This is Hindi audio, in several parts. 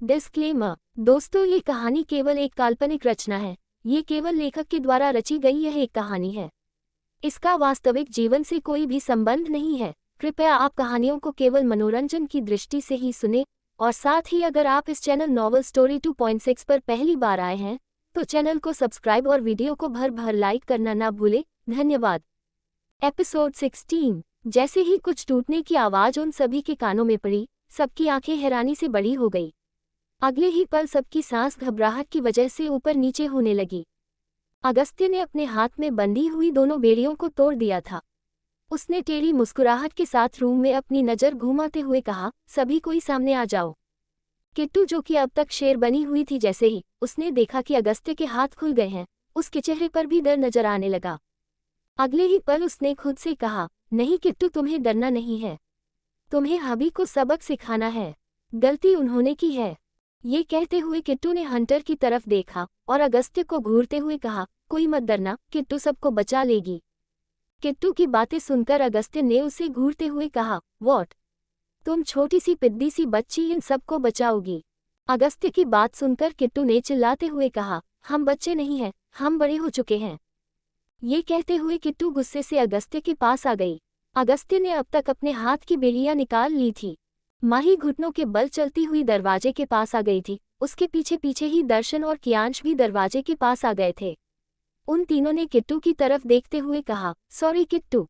डिस्क्लेमर। दोस्तों, ये कहानी केवल एक काल्पनिक रचना है। ये केवल लेखक के द्वारा रची गई यह एक कहानी है। इसका वास्तविक जीवन से कोई भी संबंध नहीं है। कृपया आप कहानियों को केवल मनोरंजन की दृष्टि से ही सुने, और साथ ही अगर आप इस चैनल नॉवल स्टोरी 2.6 पर पहली बार आए हैं तो चैनल को सब्सक्राइब और वीडियो को भर भर लाइक करना ना भूलें। धन्यवाद। एपिसोड 16। जैसे ही कुछ टूटने की आवाज़ उन सभी के कानों में पड़ी, सबकी आंखें हैरानी से बड़ी हो गई। अगले ही पल सबकी सांस घबराहट की वजह से ऊपर नीचे होने लगी। अगस्त्य ने अपने हाथ में बंधी हुई दोनों बेड़ियों को तोड़ दिया था। उसने टेढ़ी मुस्कुराहट के साथ रूम में अपनी नज़र घुमाते हुए कहा, सभी कोई सामने आ जाओ। किट्टू, जो कि अब तक शेर बनी हुई थी, जैसे ही उसने देखा कि अगस्त्य के हाथ खुल गए हैं, उसके चेहरे पर भी डर नजर आने लगा। अगले ही पल उसने खुद से कहा, नहीं किट्टू, तुम्हें डरना नहीं है। तुम्हें हबी को सबक सिखाना है। गलती उन्होंने की है। ये कहते हुए किट्टू ने हंटर की तरफ देखा और अगस्त्य को घूरते हुए कहा, कोई मत डरना, किट्टू सबको बचा लेगी। किट्टू की बातें सुनकर अगस्त्य ने उसे घूरते हुए कहा, व्हाट? तुम छोटी सी पिद्दी सी बच्ची इन सबको बचाओगी? अगस्त्य की बात सुनकर किट्टू ने चिल्लाते हुए कहा, हम बच्चे नहीं हैं, हम बड़े हो चुके हैं। ये कहते हुए किट्टू गुस्से से अगस्त्य के पास आ गई। अगस्त्य ने अब तक अपने हाथ की बेड़ियां निकाल ली थी। माही घुटनों के बल चलती हुई दरवाजे के पास आ गई थी। उसके पीछे पीछे ही दर्शन और कियांश भी दरवाजे के पास आ गए थे। उन तीनों ने किट्टू की तरफ देखते हुए कहा, सॉरी किट्टू।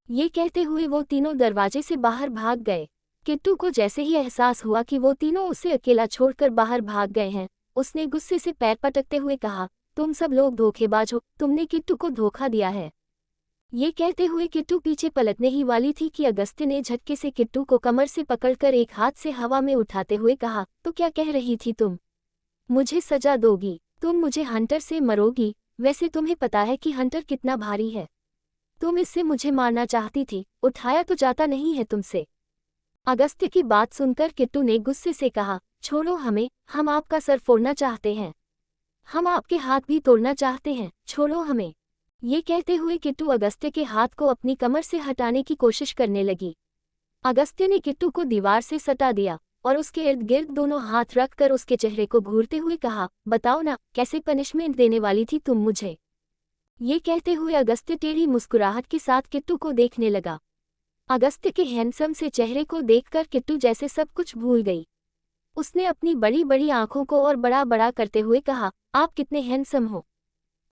ये कहते हुए वो तीनों दरवाजे से बाहर भाग गए। किट्टू को जैसे ही एहसास हुआ कि वो तीनों उसे अकेला छोड़कर बाहर भाग गए हैं, उसने गुस्से से पैर पटकते हुए कहा, तुम सब लोग धोखेबाज हो, तुमने किट्टू को धोखा दिया है। ये कहते हुए किट्टू पीछे पलटने ही वाली थी कि अगस्त्य ने झटके से किट्टू को कमर से पकड़कर एक हाथ से हवा में उठाते हुए कहा, तो क्या कह रही थी तुम? मुझे सजा दोगी? तुम मुझे हंटर से मरोगी? वैसे तुम्हें पता है कि हंटर कितना भारी है? तुम इससे मुझे मारना चाहती थी, उठाया तो जाता नहीं है तुमसे। अगस्त्य की बात सुनकर किट्टू ने गुस्से से कहा, छोड़ो हमें, हम आपका सर फोड़ना चाहते हैं। हम आपके हाथ भी तोड़ना चाहते हैं, छोड़ो हमें। ये कहते हुए किट्टू अगस्त्य के हाथ को अपनी कमर से हटाने की कोशिश करने लगी। अगस्त्य ने किट्टू को दीवार से सटा दिया और उसके इर्द गिर्द दोनों हाथ रखकर उसके चेहरे को घूरते हुए कहा, बताओ ना, कैसे पनिशमेंट देने वाली थी तुम मुझे? ये कहते हुए अगस्त्य टेढ़ी मुस्कुराहट के साथ किट्टू को देखने लगा। अगस्त्य के हैंडसम से चेहरे को देखकर किट्टू जैसे सब कुछ भूल गई। उसने अपनी बड़ी बड़ी आंखों को और बड़ा बड़ा करते हुए कहा, आप कितने हैंडसम हो।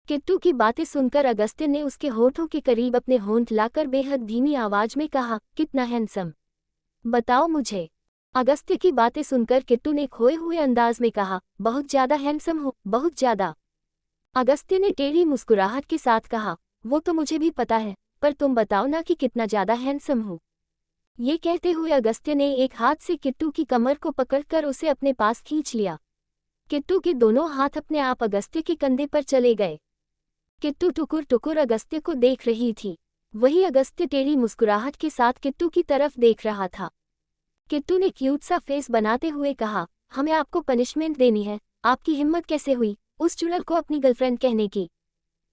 किट्टू की बातें सुनकर अगस्त्य ने उसके होठों के करीब अपने होंठ लाकर बेहद धीमी आवाज में कहा, कितना हैंडसम? बताओ मुझे। अगस्त्य की बातें सुनकर किट्टू ने खोए हुए अंदाज में कहा, बहुत ज्यादा हैंडसम हो, बहुत ज्यादा। अगस्त्य ने टेढ़ी मुस्कुराहट के साथ कहा, वो तो मुझे भी पता है, पर तुम बताओ ना कि कितना ज्यादा हैंडसम हो। ये कहते हुए अगस्त्य ने एक हाथ से किट्टू की कमर को पकड़कर उसे अपने पास खींच लिया। किट्टू के दोनों हाथ अपने आप अगस्त्य के कंधे पर चले गए। किट्टू टुकुर टुकुर अगस्त्य को देख रही थी। वही अगस्त्य टेढ़ी मुस्कुराहट के साथ किट्टू की तरफ देख रहा था। किट्टू ने क्यूट सा फेस बनाते हुए कहा, हमें आपको पनिशमेंट देनी है। आपकी हिम्मत कैसे हुई उस चुड़ैल को अपनी गर्लफ्रेंड कहने की?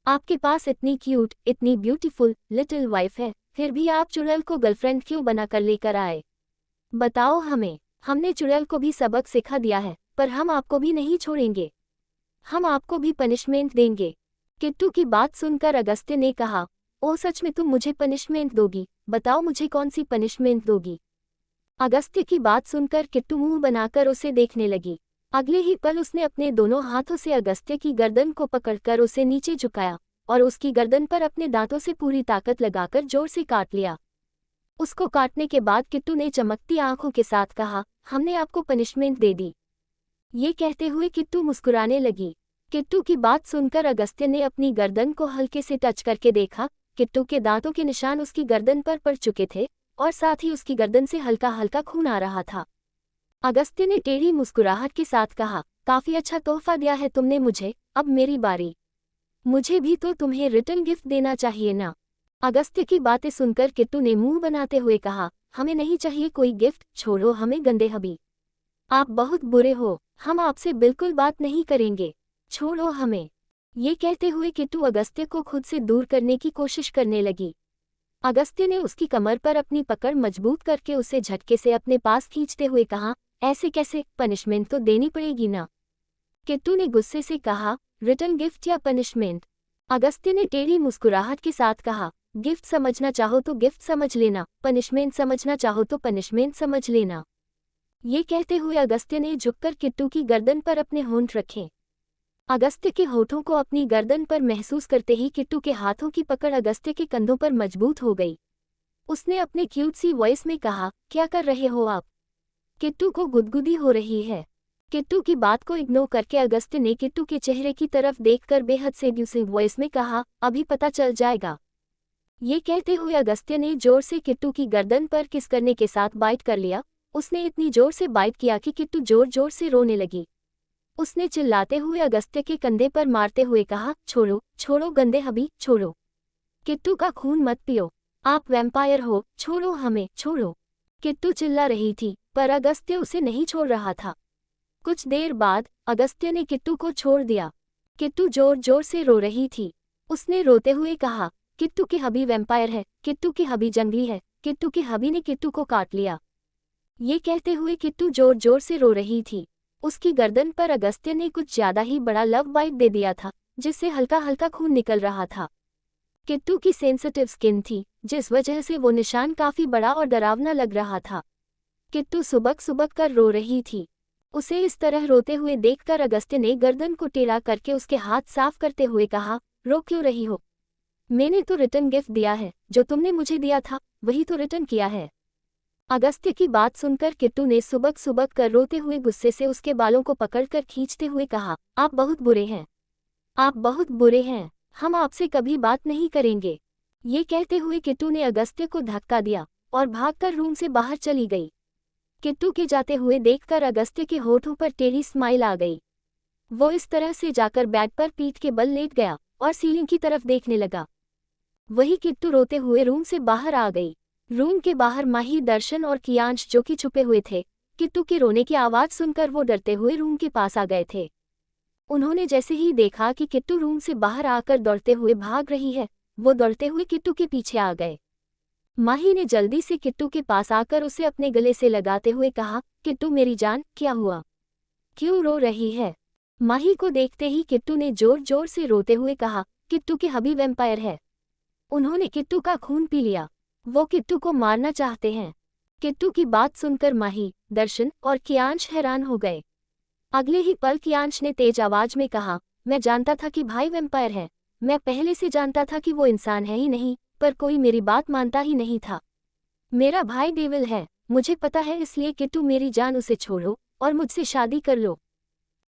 आपके पास इतनी क्यूट, इतनी ब्यूटीफुल लिटिल वाइफ है, फिर भी आप चुड़ैल को गर्लफ्रेंड क्यों बनाकर लेकर आए? बताओ हमें। हमने चुड़ैल को भी सबक सिखा दिया है, पर हम आपको भी नहीं छोड़ेंगे। हम आपको भी पनिशमेंट देंगे। किट्टू की बात सुनकर अगस्त्य ने कहा, ओह सच में तुम मुझे पनिशमेंट दोगी? बताओ मुझे कौन सी पनिशमेंट दोगी? अगस्त्य की बात सुनकर किट्टू मुंह बनाकर उसे देखने लगी। अगले ही पल उसने अपने दोनों हाथों से अगस्त्य की गर्दन को पकड़कर उसे नीचे झुकाया और उसकी गर्दन पर अपने दांतों से पूरी ताकत लगाकर जोर से काट लिया। उसको काटने के बाद किट्टू ने चमकती आंखों के साथ कहा, हमने आपको पनिशमेंट दे दी। ये कहते हुए किट्टू मुस्कुराने लगी। किट्टू की बात सुनकर अगस्त्य ने अपनी गर्दन को हल्के से टच करके देखा। किट्टू के दांतों के निशान उसकी गर्दन पर पड़ चुके थे और साथ ही उसकी गर्दन से हल्का हल्का खून आ रहा था। अगस्त्य ने टेढ़ी मुस्कुराहट के साथ कहा, काफी अच्छा तोहफा दिया है तुमने मुझे, अब मेरी बारी। मुझे भी तो तुम्हें रिटर्न गिफ्ट देना चाहिए ना। अगस्त्य की बातें सुनकर किट्टू ने मुंह बनाते हुए कहा, हमें नहीं चाहिए कोई गिफ्ट, छोड़ो हमें गंदे हबी। आप बहुत बुरे हो, हम आपसे बिल्कुल बात नहीं करेंगे, छोड़ो हमें। ये कहते हुए किट्टू अगस्त्य को खुद से दूर करने की कोशिश करने लगी। अगस्त्य ने उसकी कमर पर अपनी पकड़ मजबूत करके उसे झटके से अपने पास खींचते हुए कहा, ऐसे कैसे, पनिशमेंट तो देनी पड़ेगी ना। किट्टू ने गुस्से से कहा, रिटर्न गिफ्ट या पनिशमेंट। अगस्त्य ने टेढ़ी मुस्कुराहट के साथ कहा, गिफ्ट समझना चाहो तो गिफ्ट समझ लेना, पनिशमेंट समझना चाहो तो पनिशमेंट समझ लेना। ये कहते हुए अगस्त्य ने झुककर किट्टू की गर्दन पर अपने होंठ रखे। अगस्त्य के होठों को अपनी गर्दन पर महसूस करते ही किट्टू के हाथों की पकड़ अगस्त्य के कंधों पर मजबूत हो गई। उसने अपने क्यूट सी वॉइस में कहा, क्या कर रहे हो आप? किट्टू को गुदगुदी हो रही है। किट्टू की बात को इग्नोर करके अगस्त्य ने किट्टू के चेहरे की तरफ देखकर बेहद सेड्यूसिव वॉइस में कहा, अभी पता चल जाएगा। ये कहते हुए अगस्त्य ने जोर से किट्टू की गर्दन पर किस करने के साथ बाइट कर लिया। उसने इतनी जोर से बाइट किया कि किट्टू जोर जोर से रोने लगी। उसने चिल्लाते हुए अगस्त्य के कंधे पर मारते हुए कहा, छोड़ो छोड़ो गंदे हबी, छोड़ो। किट्टू का खून मत पियो, आप वैम्पायर हो, छोड़ो हमें, छोड़ो। किट्टू चिल्ला रही थी, पर अगस्त्य उसे नहीं छोड़ रहा था। कुछ देर बाद अगस्त्य ने किट्टू को छोड़ दिया। किट्टू जोर जोर से रो रही थी। उसने रोते हुए कहा, किट्टू की हबी वैम्पायर है, किट्टू की हबी जंगली है, किट्टू की हबी ने किट्टू को काट लिया। ये कहते हुए किट्टू जोर जोर से रो रही थी। उसकी गर्दन पर अगस्त्य ने कुछ ज्यादा ही बड़ा लव बाइट दे दिया था, जिससे हल्का हल्का खून निकल रहा था। किट्टू की सेंसिटिव स्किन थी, जिस वजह से वो निशान काफी बड़ा और डरावना लग रहा था। किट्टू सुबक सुबक कर रो रही थी। उसे इस तरह रोते हुए देखकर अगस्त्य ने गर्दन को टेढ़ा करके उसके हाथ साफ करते हुए कहा, रो क्यों रही हो? मैंने तो रिटर्न गिफ्ट दिया है, जो तुमने मुझे दिया था वही तो रिटर्न किया है। अगस्त्य की बात सुनकर किट्टू ने सुबक सुबक कर रोते हुए गुस्से से उसके बालों को पकड़कर खींचते हुए कहा, आप बहुत बुरे हैं, आप बहुत बुरे हैं, हम आपसे कभी बात नहीं करेंगे। ये कहते हुए किट्टू ने अगस्त्य को धक्का दिया और भागकर रूम से बाहर चली गई। किट्टू के जाते हुए देखकर अगस्त्य के होठों पर टेढ़ी स्माइल आ गई। वो इस तरह से जाकर बेड पर पीठ के बल लेट गया और सीलिंग की तरफ देखने लगा। वही किट्टू रोते हुए रूम से बाहर आ गई। रूम के बाहर माही, दर्शन और कियांश जो कि छुपे हुए थे, किट्टू के रोने की आवाज सुनकर वो डरते हुए रूम के पास आ गए थे। उन्होंने जैसे ही देखा कि किट्टू रूम से बाहर आकर दौड़ते हुए भाग रही है, वो दौड़ते हुए किट्टू के पीछे आ गए। माही ने जल्दी से किट्टू के पास आकर उसे अपने गले से लगाते हुए कहा, किट्टू मेरी जान, क्या हुआ, क्यों रो रही है? माही को देखते ही किट्टू ने जोर जोर से रोते हुए कहा, किट्टू की हबी वैम्पायर है, उन्होंने किट्टू का खून पी लिया, वो किट्टू को मारना चाहते हैं। किट्टू की बात सुनकर माही, दर्शन और कियांश हैरान हो गए। अगले ही पल कियांश ने तेज आवाज में कहा, मैं जानता था कि भाई वैम्पायर है, मैं पहले से जानता था कि वो इंसान है ही नहीं, पर कोई मेरी बात मानता ही नहीं था। मेरा भाई डेविल है, मुझे पता है, इसलिए किट्टू मेरी जान, उसे छोड़ो और मुझसे शादी कर लो।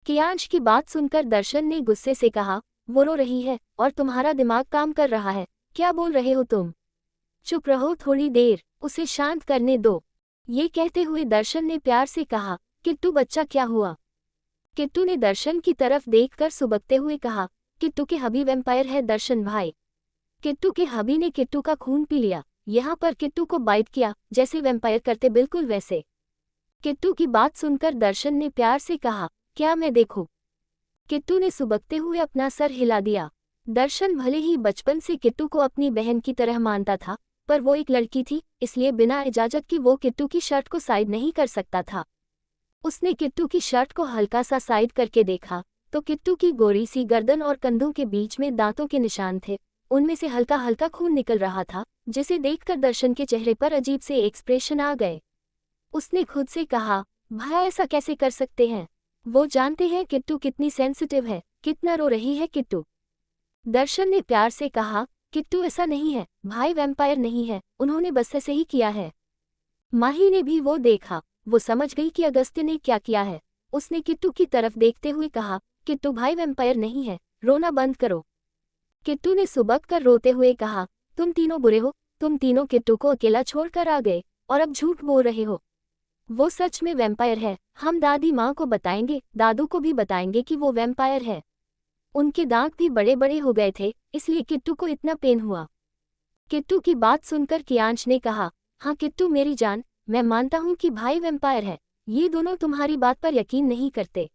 कियांश की बात सुनकर दर्शन ने गुस्से से कहा, वो रो रही है और तुम्हारा दिमाग काम कर रहा है, क्या बोल रहे हो तुम? चुप रहो थोड़ी देर, उसे शांत करने दो। ये कहते हुए दर्शन ने प्यार से कहा, किट्टू बच्चा क्या हुआ? किट्टू ने दर्शन की तरफ देखकर सुबकते हुए कहा, किट्टू के हबी वैम्पायर है दर्शन भाई, किट्टू के हबी ने किट्टू का खून पी लिया, यहाँ पर किट्टू को बाइट किया जैसे वैम्पायर करते, बिल्कुल वैसे। किट्टू की बात सुनकर दर्शन ने प्यार से कहा, क्या मैं देखूं? किट्टू ने सुबकते हुए अपना सर हिला दिया। दर्शन भले ही बचपन से किट्टू को अपनी बहन की तरह मानता था, पर वो एक लड़की थी, इसलिए बिना इजाजत की वो किट्टू की शर्ट को साइड नहीं कर सकता था। उसने किट्टू की शर्ट को हल्का सा साइड करके देखा तो किट्टू की गोरी सी गर्दन और कंधों के बीच में दांतों के निशान थे, उनमें से हल्का हल्का खून निकल रहा था, जिसे देखकर दर्शन के चेहरे पर अजीब से एक्सप्रेशन आ गए। उसने खुद से कहा, भाई ऐसा कैसे कर सकते हैं, वो जानते हैं किट्टू कितनी सेंसिटिव है, कितना रो रही है किट्टू। दर्शन ने प्यार से कहा, किट्टू ऐसा नहीं है, भाई वैम्पायर नहीं है, उन्होंने बस ऐसे ही किया है। माही ने भी वो देखा, वो समझ गई कि अगस्त्य ने क्या किया है। उसने किट्टू की तरफ देखते हुए कहा, किट्टू भाई वैम्पायर नहीं है, रोना बंद करो। किट्टू ने सुबक कर रोते हुए कहा, तुम तीनों बुरे हो, तुम तीनों किट्टू को अकेला छोड़कर आ गए और अब झूठ बोल रहे हो। वो सच में वैम्पायर है, हम दादी माँ को बताएंगे, दादू को भी बताएंगे कि वो वैम्पायर है। उनके दांत भी बड़े बड़े हो गए थे, इसलिए किट्टू को इतना पेन हुआ। किट्टू की बात सुनकर कियांश ने कहा, हाँ किट्टू मेरी जान, मैं मानता हूँ कि भाई वैम्पायर है, ये दोनों तुम्हारी बात पर यकीन नहीं करते,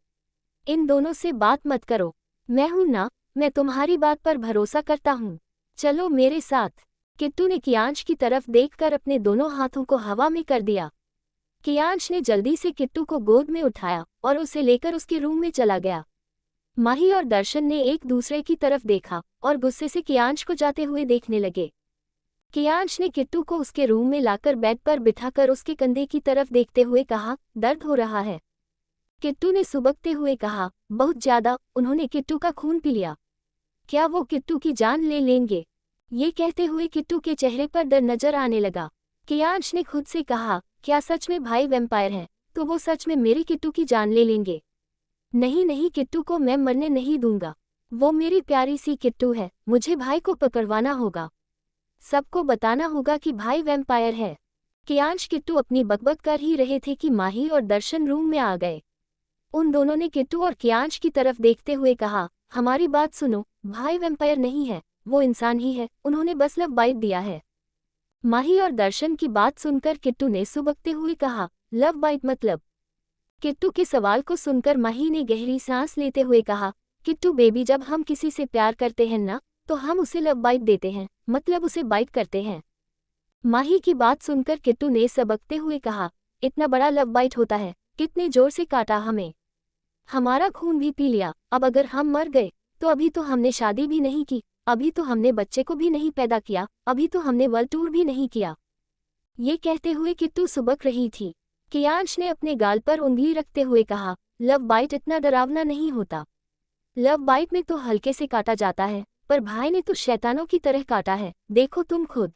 इन दोनों से बात मत करो। मैं हूं ना, मैं तुम्हारी बात पर भरोसा करता हूँ, चलो मेरे साथ। किट्टू ने कियांश की तरफ देखकर अपने दोनों हाथों को हवा में कर दिया। कियांश ने जल्दी से किट्टू को गोद में उठाया और उसे लेकर उसके रूम में चला गया। माही और दर्शन ने एक दूसरे की तरफ देखा और गुस्से से कियांश को जाते हुए देखने लगे। कियांश ने किट्टू को उसके रूम में लाकर बेड पर बिठाकर उसके कंधे की तरफ देखते हुए कहा, दर्द हो रहा है? किट्टू ने सुबकते हुए कहा, बहुत ज्यादा, उन्होंने किट्टू का खून पी लिया। क्या वो किट्टू की जान ले लेंगे? ये कहते हुए किट्टू के चेहरे पर डर नजर आने लगा। कियांश ने खुद से कहा, क्या सच में भाई वैम्पायर है? तो वो सच में मेरी किट्टू की जान ले लेंगे। नहीं नहीं, किट्टू को मैं मरने नहीं दूंगा। वो मेरी प्यारी सी किट्टू है, मुझे भाई को पकड़वाना होगा। सबको बताना होगा कि भाई वैम्पायर है। कियांश किट्टू अपनी बकबक कर ही रहे थे कि माही और दर्शन रूम में आ गए। उन दोनों ने किट्टू और कियांश की तरफ देखते हुए कहा, हमारी बात सुनो, भाई वैम्पायर नहीं है, वो इंसान ही है, उन्होंने बस लव बाइट दिया है। माही और दर्शन की बात सुनकर किट्टू ने सुबकते हुए कहा, लव बाइट मतलब? किट्टू के सवाल को सुनकर माही ने गहरी सांस लेते हुए कहा, किट्टू बेबी, जब हम किसी से प्यार करते हैं ना, तो हम उसे लव बाइट देते हैं, मतलब उसे बाइट करते हैं। माही की बात सुनकर किट्टू ने सबकते हुए कहा, इतना बड़ा लव बाइट होता है? कितने जोर से काटा हमें, हमारा खून भी पी लिया। अब अगर हम मर गए तो अभी तो हमने शादी भी नहीं की, अभी तो हमने बच्चे को भी नहीं पैदा किया, अभी तो हमने वर्ल्ड टूर भी नहीं किया। ये कहते हुए किट्टू सुबक रही थी। कियांश ने अपने गाल पर उंगली रखते हुए कहा, लव बाइट इतना डरावना नहीं होता। लव बाइट में तो हल्के से काटा जाता है, पर भाई ने तो शैतानों की तरह काटा है, देखो तुम खुद।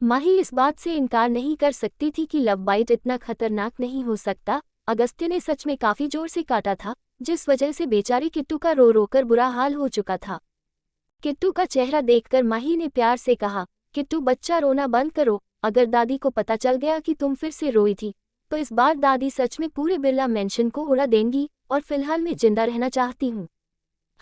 माही इस बात से इनकार नहीं कर सकती थी कि लव बाइट इतना खतरनाक नहीं हो सकता। अगस्त्य ने सच में काफी जोर से काटा था, जिस वजह से बेचारी किट्टू का रो रो कर बुरा हाल हो चुका था। किट्टू का चेहरा देखकर माही ने प्यार से कहा, किट्टू बच्चा रोना बंद करो, अगर दादी को पता चल गया कि तुम फिर से रोई थी, तो इस बार दादी सच में पूरे बिरला मेंशन को उड़ा देंगी, और फिलहाल मैं जिंदा रहना चाहती हूँ।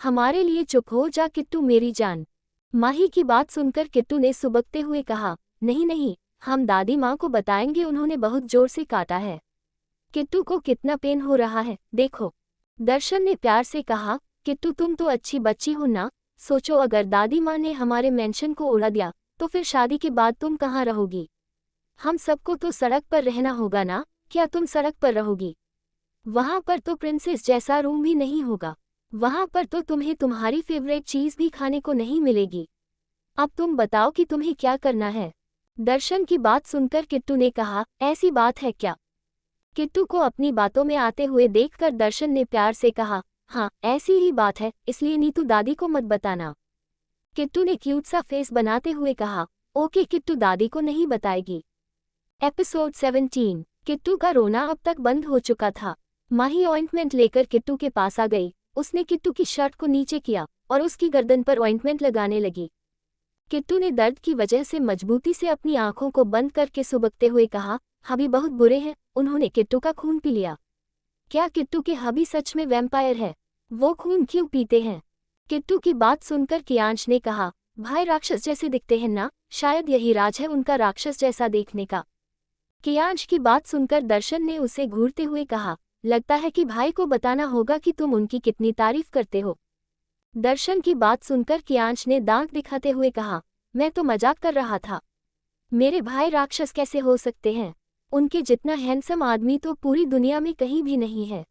हमारे लिए चुप हो जा किट्टू मेरी जान। माही की बात सुनकर किट्टू ने सुबकते हुए कहा, नहीं नहीं, हम दादी माँ को बताएंगे, उन्होंने बहुत जोर से काटा है। किट्टू को कितना पेन हो रहा है देखो। दर्शन ने प्यार से कहा, किट्टू तुम तो अच्छी बच्ची हो ना, सोचो अगर दादी माँ ने हमारे मेंशन को उड़ा दिया तो फिर शादी के बाद तुम कहाँ रहोगी? हम सबको तो सड़क पर रहना होगा ना, क्या तुम सड़क पर रहोगी? वहाँ पर तो प्रिंसेस जैसा रूम भी नहीं होगा, वहाँ पर तो तुम्हें तुम्हारी फेवरेट चीज भी खाने को नहीं मिलेगी। अब तुम बताओ कि तुम्हें क्या करना है? दर्शन की बात सुनकर किट्टू ने कहा, ऐसी बात है क्या? किट्टू को अपनी बातों में आते हुए देखकर दर्शन ने प्यार से कहा, हाँ ऐसी ही बात है, इसलिए नीतू दादी को मत बताना। किट्टू ने क्यूट सा फेस बनाते हुए कहा, ओके किट्टू दादी को नहीं बताएगी। एपिसोड 17। किट्टू का रोना अब तक बंद हो चुका था। माही ऑइंटमेंट लेकर किट्टू के पास आ गई। उसने किट्टू की शर्ट को नीचे किया और उसकी गर्दन पर ऑइंटमेंट लगाने लगी। किट्टू ने दर्द की वजह से मजबूती से अपनी आंखों को बंद करके सुबकते हुए कहा, हबी बहुत बुरे हैं, उन्होंने किट्टू का खून पी लिया। क्या किट्टू के हबी सच में वैम्पायर है? वो खून क्यों पीते हैं? किट्टू की बात सुनकर कियांश ने कहा, भाई राक्षस जैसे दिखते हैं ना, शायद यही राज है उनका राक्षस जैसा देखने का। कियांश की बात सुनकर दर्शन ने उसे घूरते हुए कहा, लगता है कि भाई को बताना होगा कि तुम उनकी कितनी तारीफ करते हो। दर्शन की बात सुनकर कियांश ने दांत दिखाते हुए कहा, मैं तो मजाक कर रहा था। मेरे भाई राक्षस कैसे हो सकते हैं? उनके जितना हैंडसम आदमी तो पूरी दुनिया में कहीं भी नहीं है।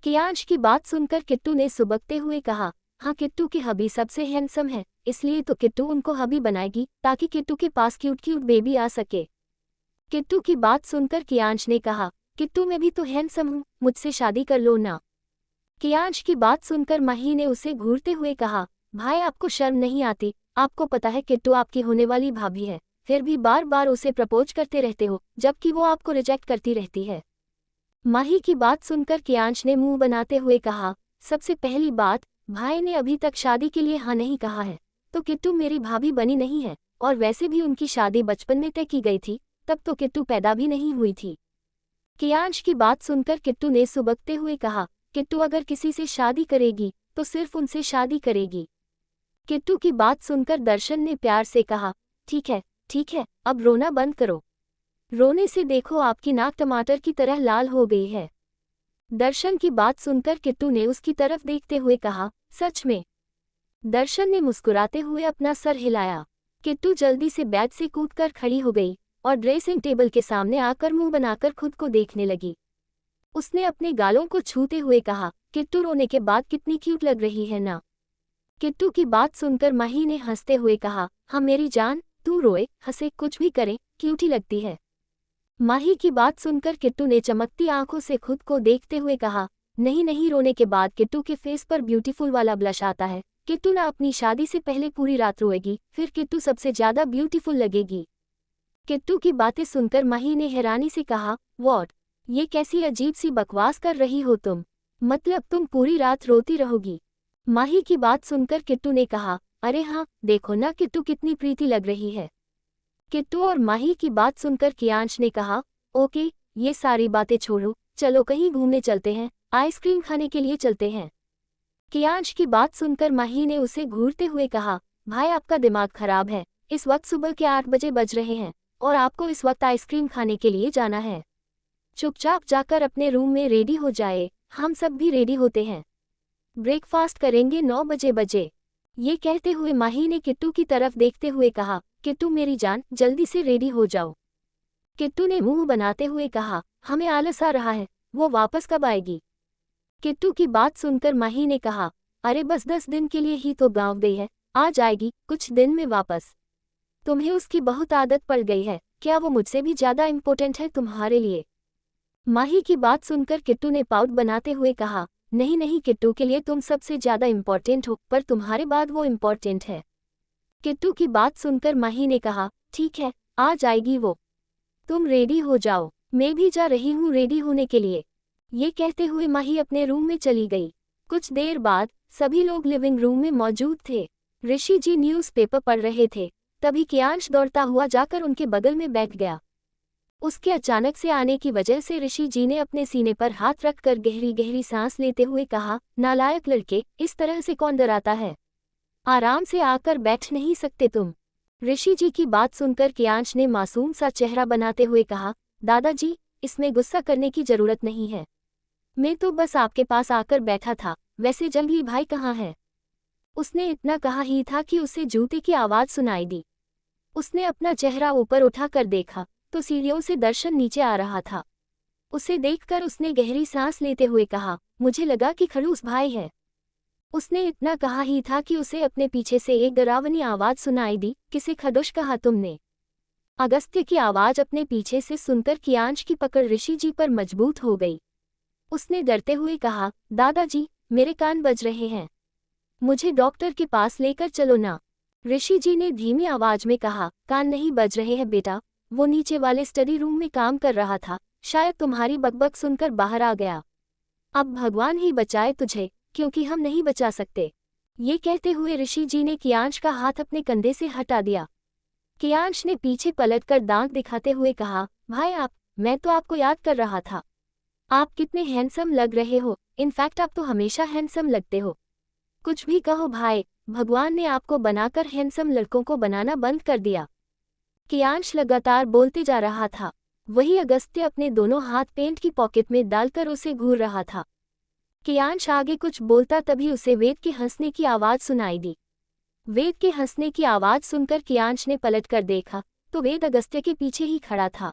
कियांश की बात सुनकर किट्टू ने सुबकते हुए कहा, हाँ किट्टू के हबी सबसे हैंडसम है, इसलिए तो किट्टू उनको हबी बनाएगी ताकि किट्टू के पास क्यूट क्यूट बेबी आ सके। किट्टू की बात सुनकर कियांश ने कहा, किट्टू मैं भी तो हैंडसम हूँ, मुझसे शादी कर लो ना। कियांश की बात सुनकर माही ने उसे घूरते हुए कहा, भाई आपको शर्म नहीं आती? आपको पता है किट्टू आपकी होने वाली भाभी है, फिर भी बार बार उसे प्रपोज करते रहते हो, जबकि वो आपको रिजेक्ट करती रहती है। माही की बात सुनकर कियांश ने मुंह बनाते हुए कहा, सबसे पहली बात, भाई ने अभी तक शादी के लिए हाँ नहीं कहा है, तो किट्टू मेरी भाभी बनी नहीं है, और वैसे भी उनकी शादी बचपन में तय की गई थी, तब तो किट्टू पैदा भी नहीं हुई थी। कियांश की बात सुनकर किट्टू ने सुबकते हुए कहा, किट्टू अगर किसी से शादी करेगी तो सिर्फ उनसे शादी करेगी। किट्टू की बात सुनकर दर्शन ने प्यार से कहा, ठीक है, अब रोना बंद करो। रोने से देखो आपकी नाक टमाटर की तरह लाल हो गई है। दर्शन की बात सुनकर किट्टू ने उसकी तरफ देखते हुए कहा, सच में? दर्शन ने मुस्कुराते हुए अपना सर हिलाया। किट्टू जल्दी से बेड से कूदकर खड़ी हो गई। और ड्रेसिंग टेबल के सामने आकर मुंह बनाकर खुद को देखने लगी। उसने अपने गालों को छूते हुए कहा, किट्टू रोने के बाद कितनी क्यूट लग रही है ना। किट्टू की बात सुनकर माही ने हंसते हुए कहा, हाँ मेरी जान, तू रोए हंसे कुछ भी करे क्यूट ही लगती है। माही की बात सुनकर किट्टू ने चमकती आंखों से खुद को देखते हुए कहा, नहीं नहीं, रोने के बाद किट्टू के फेस पर ब्यूटीफुल वाला ब्लश आता है। किट्टू ना अपनी शादी से पहले पूरी रात रोएगी, फिर किट्टू सबसे ज्यादा ब्यूटीफुल लगेगी। किट्टू की बातें सुनकर माही ने हैरानी से कहा, व्हाट, ये कैसी अजीब सी बकवास कर रही हो तुम, मतलब तुम पूरी रात रोती रहोगी। माही की बात सुनकर किट्टू ने कहा, अरे हाँ देखो ना किट्टू कितनी प्रीति लग रही है। किट्टू और माही की बात सुनकर कियांश ने कहा, ओके ये सारी बातें छोड़ो, चलो कहीं घूमने चलते हैं, आइसक्रीम खाने के लिए चलते हैं। कियांश की बात सुनकर माही ने उसे घूरते हुए कहा, भाई आपका दिमाग खराब है, इस वक्त सुबह के 8 बजे बज रहे हैं और आपको इस वक्त आइसक्रीम खाने के लिए जाना है। चुपचाप जाकर अपने रूम में रेडी हो जाए, हम सब भी रेडी होते हैं, ब्रेकफास्ट करेंगे 9 बजे। ये कहते हुए माही ने किट्टू की तरफ देखते हुए कहा, किट्टू मेरी जान जल्दी से रेडी हो जाओ। किट्टू ने मुंह बनाते हुए कहा, हमें आलस आ रहा है, वो वापस कब आएगी। किट्टू की बात सुनकर माही ने कहा, अरे बस 10 दिन के लिए ही तो गांव गई है, आ जाएगी कुछ दिन में वापस। तुम्हें उसकी बहुत आदत पड़ गई है, क्या वो मुझसे भी ज्यादा इम्पोर्टेंट है तुम्हारे लिए। माही की बात सुनकर किट्टू ने पाउट बनाते हुए कहा, नहीं नहीं किट्टू के लिए तुम सबसे ज्यादा इम्पोर्टेंट हो, पर तुम्हारे बाद वो इम्पोर्टेंट है। किट्टू की बात सुनकर माही ने कहा, ठीक है आ जाएगी वो, तुम रेडी हो जाओ, मैं भी जा रही हूँ रेडी होने के लिए। ये कहते हुए माही अपने रूम में चली गई। कुछ देर बाद सभी लोग लिविंग रूम में मौजूद थे। ऋषि जी न्यूज़पेपर पढ़ रहे थे, तभी कियांश दौड़ता हुआ जाकर उनके बगल में बैठ गया। उसके अचानक से आने की वजह से ऋषि जी ने अपने सीने पर हाथ रखकर गहरी गहरी सांस लेते हुए कहा, नालायक लड़के, इस तरह से कौन डराता है, आराम से आकर बैठ नहीं सकते तुम। ऋषि जी की बात सुनकर कियांश ने मासूम सा चेहरा बनाते हुए कहा, दादाजी इसमें गुस्सा करने की जरूरत नहीं है, मैं तो बस आपके पास आकर बैठा था, वैसे जंगली भाई कहाँ है। उसने इतना कहा ही था कि उसे जूते की आवाज़ सुनाई दी। उसने अपना चेहरा ऊपर उठाकर देखा तो सीढ़ियों से दर्शन नीचे आ रहा था। उसे देखकर उसने गहरी सांस लेते हुए कहा, मुझे लगा कि खड़ूस भाई है। उसने इतना कहा ही था कि उसे अपने पीछे से एक डरावनी आवाज़ सुनाई दी, किसे खड़ूस कहा तुमने। अगस्त्य की आवाज़ अपने पीछे से सुनकर कियांश की पकड़ ऋषि जी पर मजबूत हो गई। उसने डरते हुए कहा, दादाजी मेरे कान बज रहे हैं, मुझे डॉक्टर के पास लेकर चलो ना। ऋषि जी ने धीमी आवाज में कहा, कान नहीं बज रहे हैं बेटा, वो नीचे वाले स्टडी रूम में काम कर रहा था, शायद तुम्हारी बकबक सुनकर बाहर आ गया। अब भगवान ही बचाए तुझे, क्योंकि हम नहीं बचा सकते। ये कहते हुए ऋषि जी ने कियांश का हाथ अपने कंधे से हटा दिया। कियांश ने पीछे पलटकर दांत दिखाते हुए कहा, भाई आप, मैं तो आपको याद कर रहा था, आप कितने हैंडसम लग रहे हो, इनफैक्ट आप तो हमेशा हैंडसम लगते हो। कुछ भी कहो भाई, भगवान ने आपको बनाकर हैंडसम लड़कों को बनाना बंद कर दिया। कियांश लगातार बोलते जा रहा था। वही अगस्त्य अपने दोनों हाथ पेंट की पॉकेट में डालकर उसे घूर रहा था। कियांश आगे कुछ बोलता तभी उसे वेद के हंसने की आवाज़ सुनाई दी। वेद के हंसने की आवाज़ सुनकर कियांश ने पलटकर देखा तो वेद अगस्त्य के पीछे ही खड़ा था।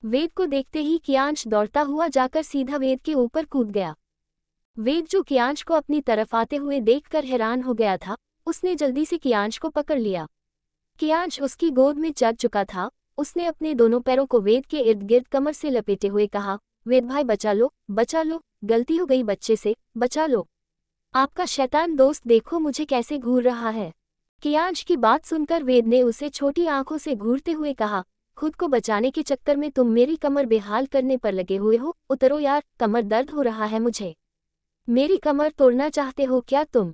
वेद को देखते ही कियांश दौड़ता हुआ जाकर सीधा वेद के ऊपर कूद गया। वेद जो कियांश को अपनी तरफ आते हुए देखकर हैरान हो गया था, उसने जल्दी से कियांश को पकड़ लिया। कियांश उसकी गोद में चढ़ चुका था। उसने अपने दोनों पैरों को वेद के इर्द गिर्द कमर से लपेटे हुए कहा, वेद भाई बचा लो, गलती हो गई बच्चे से, बचा लो। आपका शैतान दोस्त देखो मुझे कैसे घूर रहा है। कियांश की बात सुनकर वेद ने उसे छोटी आंखों से घूरते हुए कहा, खुद को बचाने के चक्कर में तुम मेरी कमर बेहाल करने पर लगे हुए हो, उतरो यार, कमर दर्द हो रहा है मुझे। मेरी कमर तोड़ना चाहते हो क्या तुम।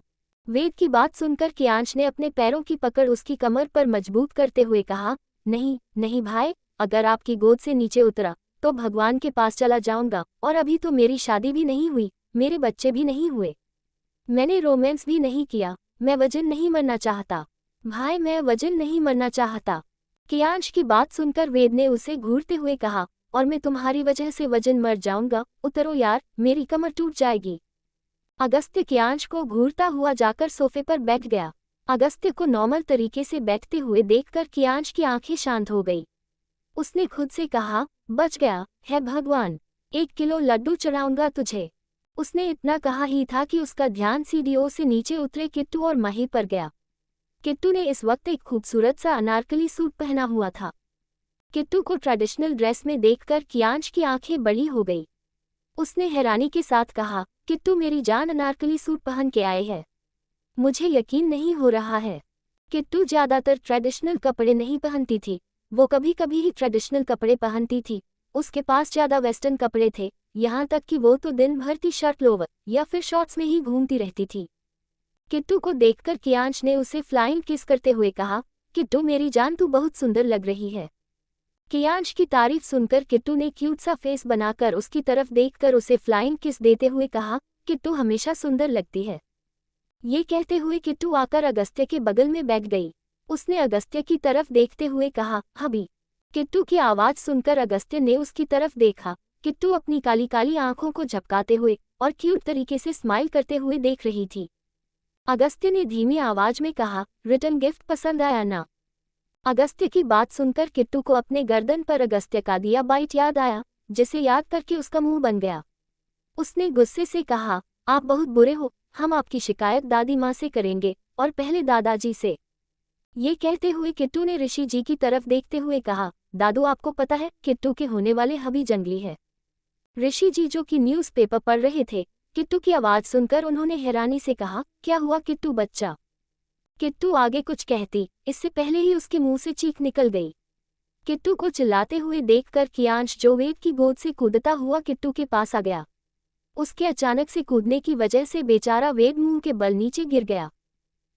वेद की बात सुनकर कियांश ने अपने पैरों की पकड़ उसकी कमर पर मजबूत करते हुए कहा, नहीं नहीं भाई, अगर आपकी गोद से नीचे उतरा तो भगवान के पास चला जाऊंगा, और अभी तो मेरी शादी भी नहीं हुई, मेरे बच्चे भी नहीं हुए, मैंने रोमांस भी नहीं किया, मैं वजन नहीं मरना चाहता भाई, मैं वजन नहीं मरना चाहता। कियांश की बात सुनकर वेद ने उसे घूरते हुए कहा, और मैं तुम्हारी वजह से वजन मर जाऊंगा, उतरो यार, मेरी कमर टूट जाएगी। अगस्त्य कियांश को घूरता हुआ जाकर सोफे पर बैठ गया। अगस्त्य को नॉर्मल तरीके से बैठते हुए देखकर कियांश की आंखें शांत हो गई। उसने खुद से कहा, बच गया है भगवान, 1 किलो लड्डू चढ़ाऊंगा तुझे। उसने इतना कहा ही था कि उसका ध्यान सीढ़ियों से नीचे उतरे किट्टू और माही पर गया। किट्टू ने इस वक्त एक खूबसूरत सा अनारकली सूट पहना हुआ था। किट्टू को ट्रेडिशनल ड्रेस में देखकर कियांश की आंखें बड़ी हो गई। उसने हैरानी के साथ कहा, किट्टू मेरी जान अनारकली सूट पहन के आए है, मुझे यकीन नहीं हो रहा है। किट्टू ज्यादातर ट्रेडिशनल कपड़े नहीं पहनती थी, वो कभी कभी ही ट्रेडिशनल कपड़े पहनती थी। उसके पास ज्यादा वेस्टर्न कपड़े थे, यहाँ तक कि वो तो दिन भर टी शर्ट लोवर या फिर शॉर्ट्स में ही घूमती रहती थी। किट्टू को देखकर कियांश ने उसे फ्लाइंग किस करते हुए कहा, किट्टू मेरी जान तू बहुत सुंदर लग रही है। कियांश की तारीफ सुनकर किट्टू ने क्यूट सा फेस बनाकर उसकी तरफ देखकर उसे फ्लाइंग किस देते हुए कहा, किट्टू हमेशा सुंदर लगती है। ये कहते हुए किट्टू आकर अगस्त्य के बगल में बैठ गई। उसने अगस्त्य की तरफ देखते हुए कहा, हबी। किट्टू की आवाज सुनकर अगस्त्य ने उसकी तरफ देखा। किट्टू अपनी काली काली आंखों को झपकाते हुए और क्यूट तरीके से स्माइल करते हुए देख रही थी। अगस्त्य ने धीमी आवाज में कहा, रिटर्न गिफ्ट पसंद आया ना? अगस्त्य की बात सुनकर किट्टू को अपने गर्दन पर अगस्त्य का दिया बाइट याद आया, जिसे याद करके उसका मुंह बन गया। उसने गुस्से से कहा, आप बहुत बुरे हो, हम आपकी शिकायत दादी माँ से करेंगे, और पहले दादाजी से। ये कहते हुए किट्टू ने ऋषि जी की तरफ देखते हुए कहा, दादू आपको पता है किट्टू के होने वाले हबी जंगली है। ऋषि जी जो कि न्यूज़पेपर पढ़ रहे थे, किट्टू की आवाज सुनकर उन्होंने हैरानी से कहा, क्या हुआ किट्टू बच्चा? किट्टू आगे कुछ कहती, इससे पहले ही उसके मुंह से चीख निकल गई। किट्टू को चिल्लाते हुए देखकर कियांश जो वेद की गोद से कूदता हुआ किट्टू के पास आ गया। उसके अचानक से कूदने की वजह से बेचारा वेद मुंह के बल नीचे गिर गया।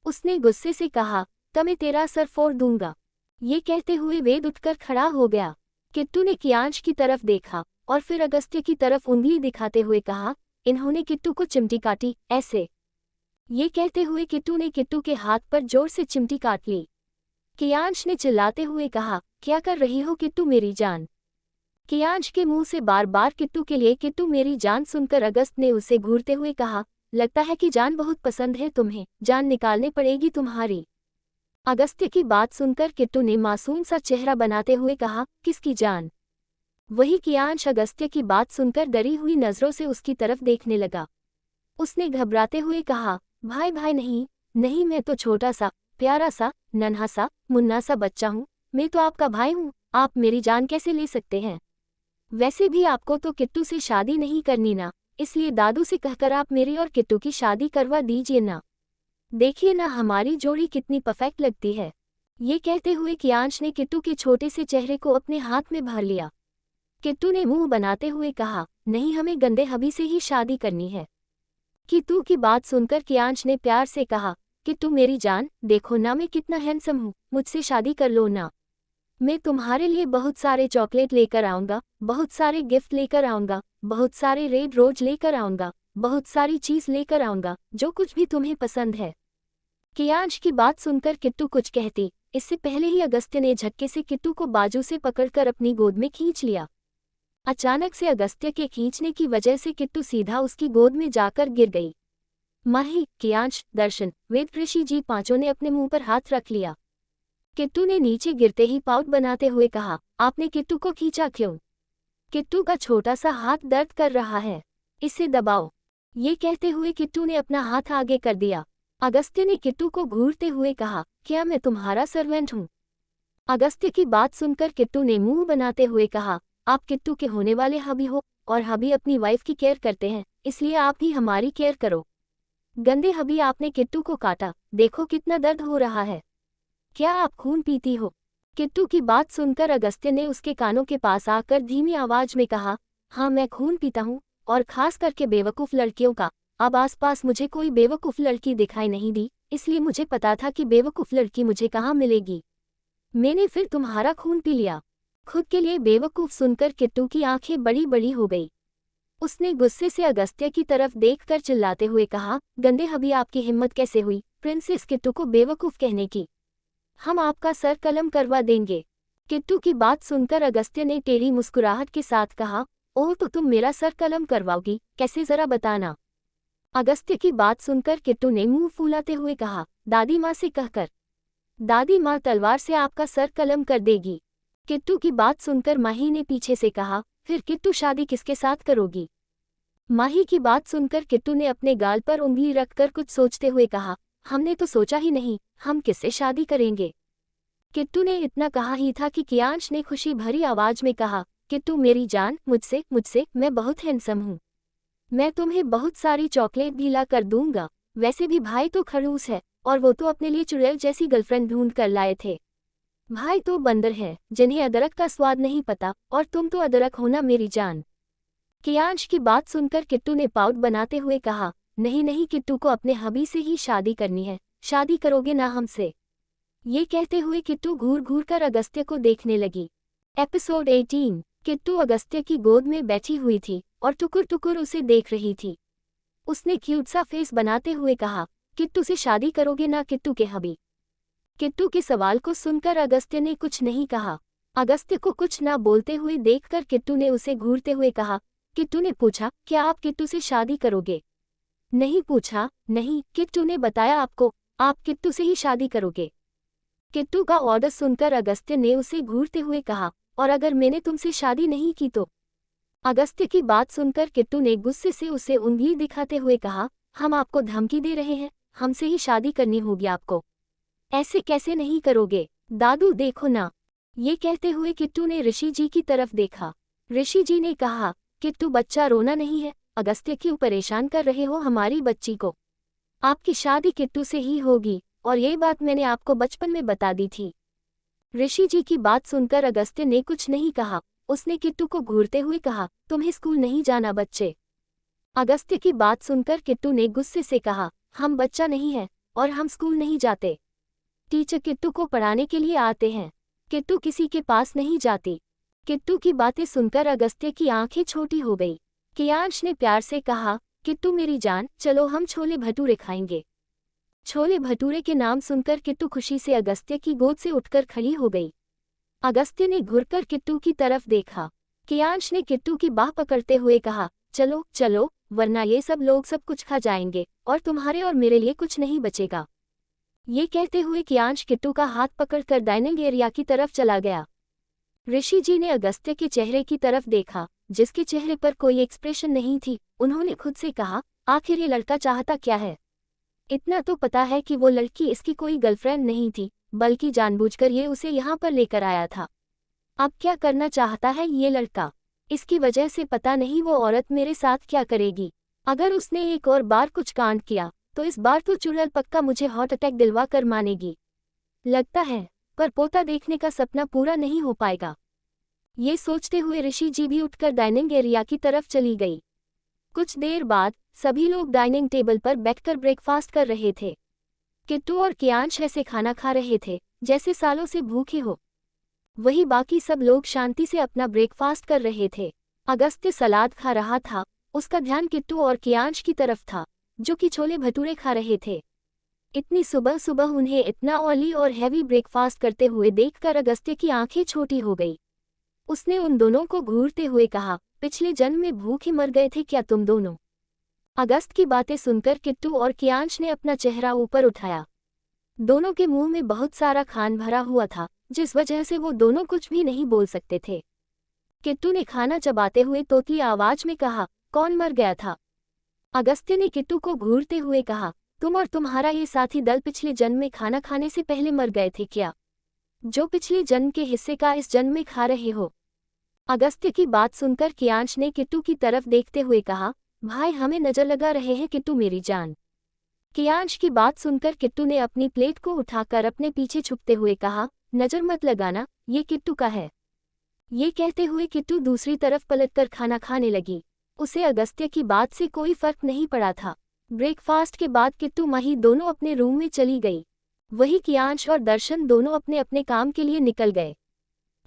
उसने गुस्से से कहा, तब तेरा सर फोड़ दूंगा। ये कहते हुए वेद उठकर खड़ा हो गया। किट्टू ने कियांश की तरफ देखा और फिर अगस्त्य की तरफ उंगली दिखाते हुए कहा, इन्होंने किट्टू को चिमटी काटी, ऐसे। ये कहते हुए किट्टू ने किट्टू के हाथ पर जोर से चिमटी काट ली। कियांश ने चिल्लाते हुए कहा, क्या कर रही हो किट्टू मेरी जान? कियांश के मुंह से बार बार किट्टू के लिए किट्टू मेरी जान सुनकर अगस्त ने उसे घूरते हुए कहा, लगता है कि जान बहुत पसंद है तुम्हें, जान निकालने पड़ेगी तुम्हारी। अगस्त्य की बात सुनकर किट्टू ने मासूम सा चेहरा बनाते हुए कहा, किसकी जान? वही कियांश अगस्त्य की बात सुनकर डरी हुई नजरों से उसकी तरफ देखने लगा। उसने घबराते हुए कहा, भाई भाई नहीं, नहीं मैं तो छोटा सा, प्यारा सा, नन्हा सा, मुन्ना सा बच्चा हूँ, मैं तो आपका भाई हूँ, आप मेरी जान कैसे ले सकते हैं? वैसे भी आपको तो किट्टू से शादी नहीं करनी ना, इसलिए दादू से कहकर आप मेरी और किट्टू की शादी करवा दीजिए ना। देखिए ना हमारी जोड़ी कितनी परफेक्ट लगती है। ये कहते हुए कियांश ने किट्टू के छोटे से चेहरे को अपने हाथ में भर लिया। किट्टू ने मुंह बनाते हुए कहा, नहीं हमें गंदे हबी से ही शादी करनी है। किट्टू की बात सुनकर कियांश ने प्यार से कहा, किट्टू मेरी जान, देखो ना मैं कितना हैंडसम हूँ, मुझसे शादी कर लो ना। मैं तुम्हारे लिए बहुत सारे चॉकलेट लेकर आऊँगा, बहुत सारे गिफ्ट लेकर आऊँगा, बहुत सारे रेड रोज लेकर आऊँगा, बहुत सारी चीज़ लेकर आऊँगा, जो कुछ भी तुम्हें पसंद है। कियांश की बात सुनकर किट्टू कुछ कहती, इससे पहले ही अगस्त्य ने झटके से किट्टू को बाजू से पकड़कर अपनी गोद में खींच लिया। अचानक से अगस्त्य के खींचने की वजह से किट्टू सीधा उसकी गोद में जाकर गिर गई। माही, कियांश, दर्शन, वेद, ऋषि जी पांचों ने अपने मुंह पर हाथ रख लिया। किट्टू ने नीचे गिरते ही पाउट बनाते हुए कहा, आपने किट्टू को खींचा क्यों? किट्टू का छोटा सा हाथ दर्द कर रहा है, इसे दबाओ। ये कहते हुए किट्टू ने अपना हाथ आगे कर दिया। अगस्त्य ने किट्टू को घूरते हुए कहा, क्या मैं तुम्हारा सर्वेंट हूँ? अगस्त्य की बात सुनकर किट्टू ने मुंह बनाते हुए कहा, आप किट्टू के होने वाले हबी हो, और हबी अपनी वाइफ की केयर करते हैं, इसलिए आप भी हमारी केयर करो। गंदे हबी आपने किट्टू को काटा, देखो कितना दर्द हो रहा है। क्या आप खून पीती हो? किट्टू की बात सुनकर अगस्त्य ने उसके कानों के पास आकर धीमी आवाज में कहा, हाँ मैं खून पीता हूँ, और खास करके बेवकूफ़ लड़कियों का। अब आसपास मुझे कोई बेवकूफ़ लड़की दिखाई नहीं दी, इसलिए मुझे पता था कि बेवकूफ़ लड़की मुझे कहाँ मिलेगी। मैंने फिर तुम्हारा खून पी लिया। खुद के लिए बेवकूफ़ सुनकर किट्टू की आंखें बड़ी बड़ी हो गई। उसने गुस्से से अगस्त्य की तरफ देखकर चिल्लाते हुए कहा, गंदे हबी आपकी हिम्मत कैसे हुई प्रिंसेस किट्टू को बेवकूफ़ कहने की? हम आपका सर कलम करवा देंगे। किट्टू की बात सुनकर अगस्त्य ने टेढ़ी मुस्कुराहट के साथ कहा, ओह तो तुम मेरा सर कलम करवाओगी, कैसे जरा बताना। अगस्त्य की बात सुनकर किट्टू ने मुंह फुलाते हुए कहा, दादी माँ से कहकर। दादी माँ तलवार से आपका सर कलम कर देगी। किट्टू की बात सुनकर माही ने पीछे से कहा, फिर किट्टू शादी किसके साथ करोगी? माही की बात सुनकर किट्टू ने अपने गाल पर उंगली रखकर कुछ सोचते हुए कहा, हमने तो सोचा ही नहीं, हम किससे शादी करेंगे। किट्टू ने इतना कहा ही था कि कियांश ने खुशी भरी आवाज में कहा, किट्टू मेरी जान, मुझसे मुझसे मैं बहुत हैंडसम हूँ। मैं तुम्हें बहुत सारी चॉकलेट भी ला कर दूंगा। वैसे भी भाई तो खड़ूस है, और वो तो अपने लिए चुड़ैल जैसी गर्लफ्रेंड ढूंढ कर लाए थे। भाई तो बंदर है, जिन्हें अदरक का स्वाद नहीं पता, और तुम तो अदरक हो ना मेरी जान। कियांश की बात सुनकर किट्टू ने पाउट बनाते हुए कहा, नहीं नहीं, किट्टू को अपने हबी से ही शादी करनी है, शादी करोगे ना हमसे? ये कहते हुए किट्टू घूर घूर कर अगस्त्य को देखने लगी। एपिसोड 18। किट्टू अगस्त्य की गोद में बैठी हुई थी और टुकुर टुकुर उसे देख रही थी। उसने क्यूट सा फेस बनाते हुए कहा, किट्टू से शादी करोगे ना किट्टू के हबी? किट्टू के सवाल को सुनकर अगस्त्य ने कुछ नहीं कहा। अगस्त्य को कुछ ना बोलते हुए देखकर किट्टू ने उसे घूरते हुए कहा, किट्टू ने पूछा, क्या आप किट्टू से शादी करोगे? नहीं पूछा, नहीं, किट्टू ने बताया आपको, आप किट्टू से ही शादी करोगे। किट्टू का ऑर्डर सुनकर अगस्त्य ने उसे घूरते हुए कहा, और अगर मैंने तुमसे शादी नहीं की तो? अगस्त्य की बात सुनकर किट्टू ने गुस्से से उसे उंगली दिखाते हुए कहा, हम आपको धमकी दे रहे हैं, हमसे ही शादी करनी होगी आपको। ऐसे कैसे नहीं करोगे, दादू देखो ना। ये कहते हुए किट्टू ने ऋषि जी की तरफ देखा। ऋषि जी ने कहा, किट्टू बच्चा रोना नहीं है, अगस्त्य क्यों परेशान कर रहे हो हमारी बच्ची को? आपकी शादी किट्टू से ही होगी, और ये बात मैंने आपको बचपन में बता दी थी। ऋषि जी की बात सुनकर अगस्त्य ने कुछ नहीं कहा। उसने किट्टू को घूरते हुए कहा, तुम्हें स्कूल नहीं जाना बच्चे। अगस्त्य की बात सुनकर किट्टू ने गुस्से से कहा, हम बच्चा नहीं है, और हम स्कूल नहीं जाते। टीचर किट्टू को पढ़ाने के लिए आते हैं, किट्टू किसी के पास नहीं जाती। किट्टू की बातें सुनकर अगस्त्य की आंखें छोटी हो गई। कियांश ने प्यार से कहा, किट्टू मेरी जान, चलो हम छोले भटूरे खाएंगे। छोले भटूरे के नाम सुनकर किट्टू खुशी से अगस्त्य की गोद से उठकर खड़ी हो गई। अगस्त्य ने घुरकर किट्टू की तरफ देखा। कियांश ने किट्टू की बाह पकड़ते हुए कहा, चलो चलो, वरना ये सब लोग सब कुछ खा जाएंगे, और तुम्हारे और मेरे लिए कुछ नहीं बचेगा। ये कहते हुए कियांश किट्टू का हाथ पकड़कर डाइनिंग एरिया की तरफ चला गया। ऋषि जी ने अगस्त्य के चेहरे की तरफ देखा, जिसके चेहरे पर कोई एक्सप्रेशन नहीं थी। उन्होंने खुद से कहा, आखिर ये लड़का चाहता क्या है? इतना तो पता है कि वो लड़की इसकी कोई गर्लफ्रेंड नहीं थी, बल्कि जानबूझकर ये उसे यहाँ पर लेकर आया था। अब क्या करना चाहता है ये लड़का? इसकी वजह से पता नहीं वो औरत मेरे साथ क्या करेगी। अगर उसने एक और बार कुछ कांड किया तो इस बार तो चुड़ैल पक्का मुझे हार्ट अटैक दिलवा कर मानेगी। लगता है पर पोता देखने का सपना पूरा नहीं हो पाएगा। ये सोचते हुए ऋषि जी भी उठकर डाइनिंग एरिया की तरफ चली गई। कुछ देर बाद सभी लोग डाइनिंग टेबल पर बैठकर ब्रेकफास्ट कर रहे थे। किट्टू और कियांश ऐसे खाना खा रहे थे जैसे सालों से भूखे हो। वही बाकी सब लोग शांति से अपना ब्रेकफास्ट कर रहे थे। अगस्त्य सलाद खा रहा था, उसका ध्यान किट्टू और कियांश की तरफ था, जो कि छोले भटूरे खा रहे थे। इतनी सुबह सुबह उन्हें इतना ऑयली और हैवी ब्रेकफास्ट करते हुए देखकर अगस्त्य की आंखें छोटी हो गई। उसने उन दोनों को घूरते हुए कहा, पिछले जन्म में भूखे मर गए थे क्या तुम दोनों? अगस्त की बातें सुनकर किट्टू और कियांश ने अपना चेहरा ऊपर उठाया। दोनों के मुंह में बहुत सारा खान भरा हुआ था, जिस वजह से वो दोनों कुछ भी नहीं बोल सकते थे। किट्टू ने खाना चबाते हुए तोतली आवाज में कहा, कौन मर गया था? अगस्त्य ने किट्टू को घूरते हुए कहा, तुम और तुम्हारा ये साथी दल पिछले जन्म में खाना खाने से पहले मर गए थे क्या? जो पिछले जन्म के हिस्से का इस जन्म में खा रहे हो? अगस्त्य की बात सुनकर कियांश ने किट्टू की तरफ देखते हुए कहा, भाई हमें नजर लगा रहे हैं किट्टू मेरी जान। कियांश की बात सुनकर किट्टू ने अपनी प्लेट को उठाकर अपने पीछे छुपते हुए कहा, नजर मत लगाना, ये किट्टू का है। ये कहते हुए किट्टू दूसरी तरफ पलटकर खाना खाने लगी। उसे अगस्त्य की बात से कोई फर्क नहीं पड़ा था। ब्रेकफास्ट के बाद किट्टू माही दोनों अपने रूम में चली गई। वही कियांश और दर्शन दोनों अपने अपने काम के लिए निकल गए।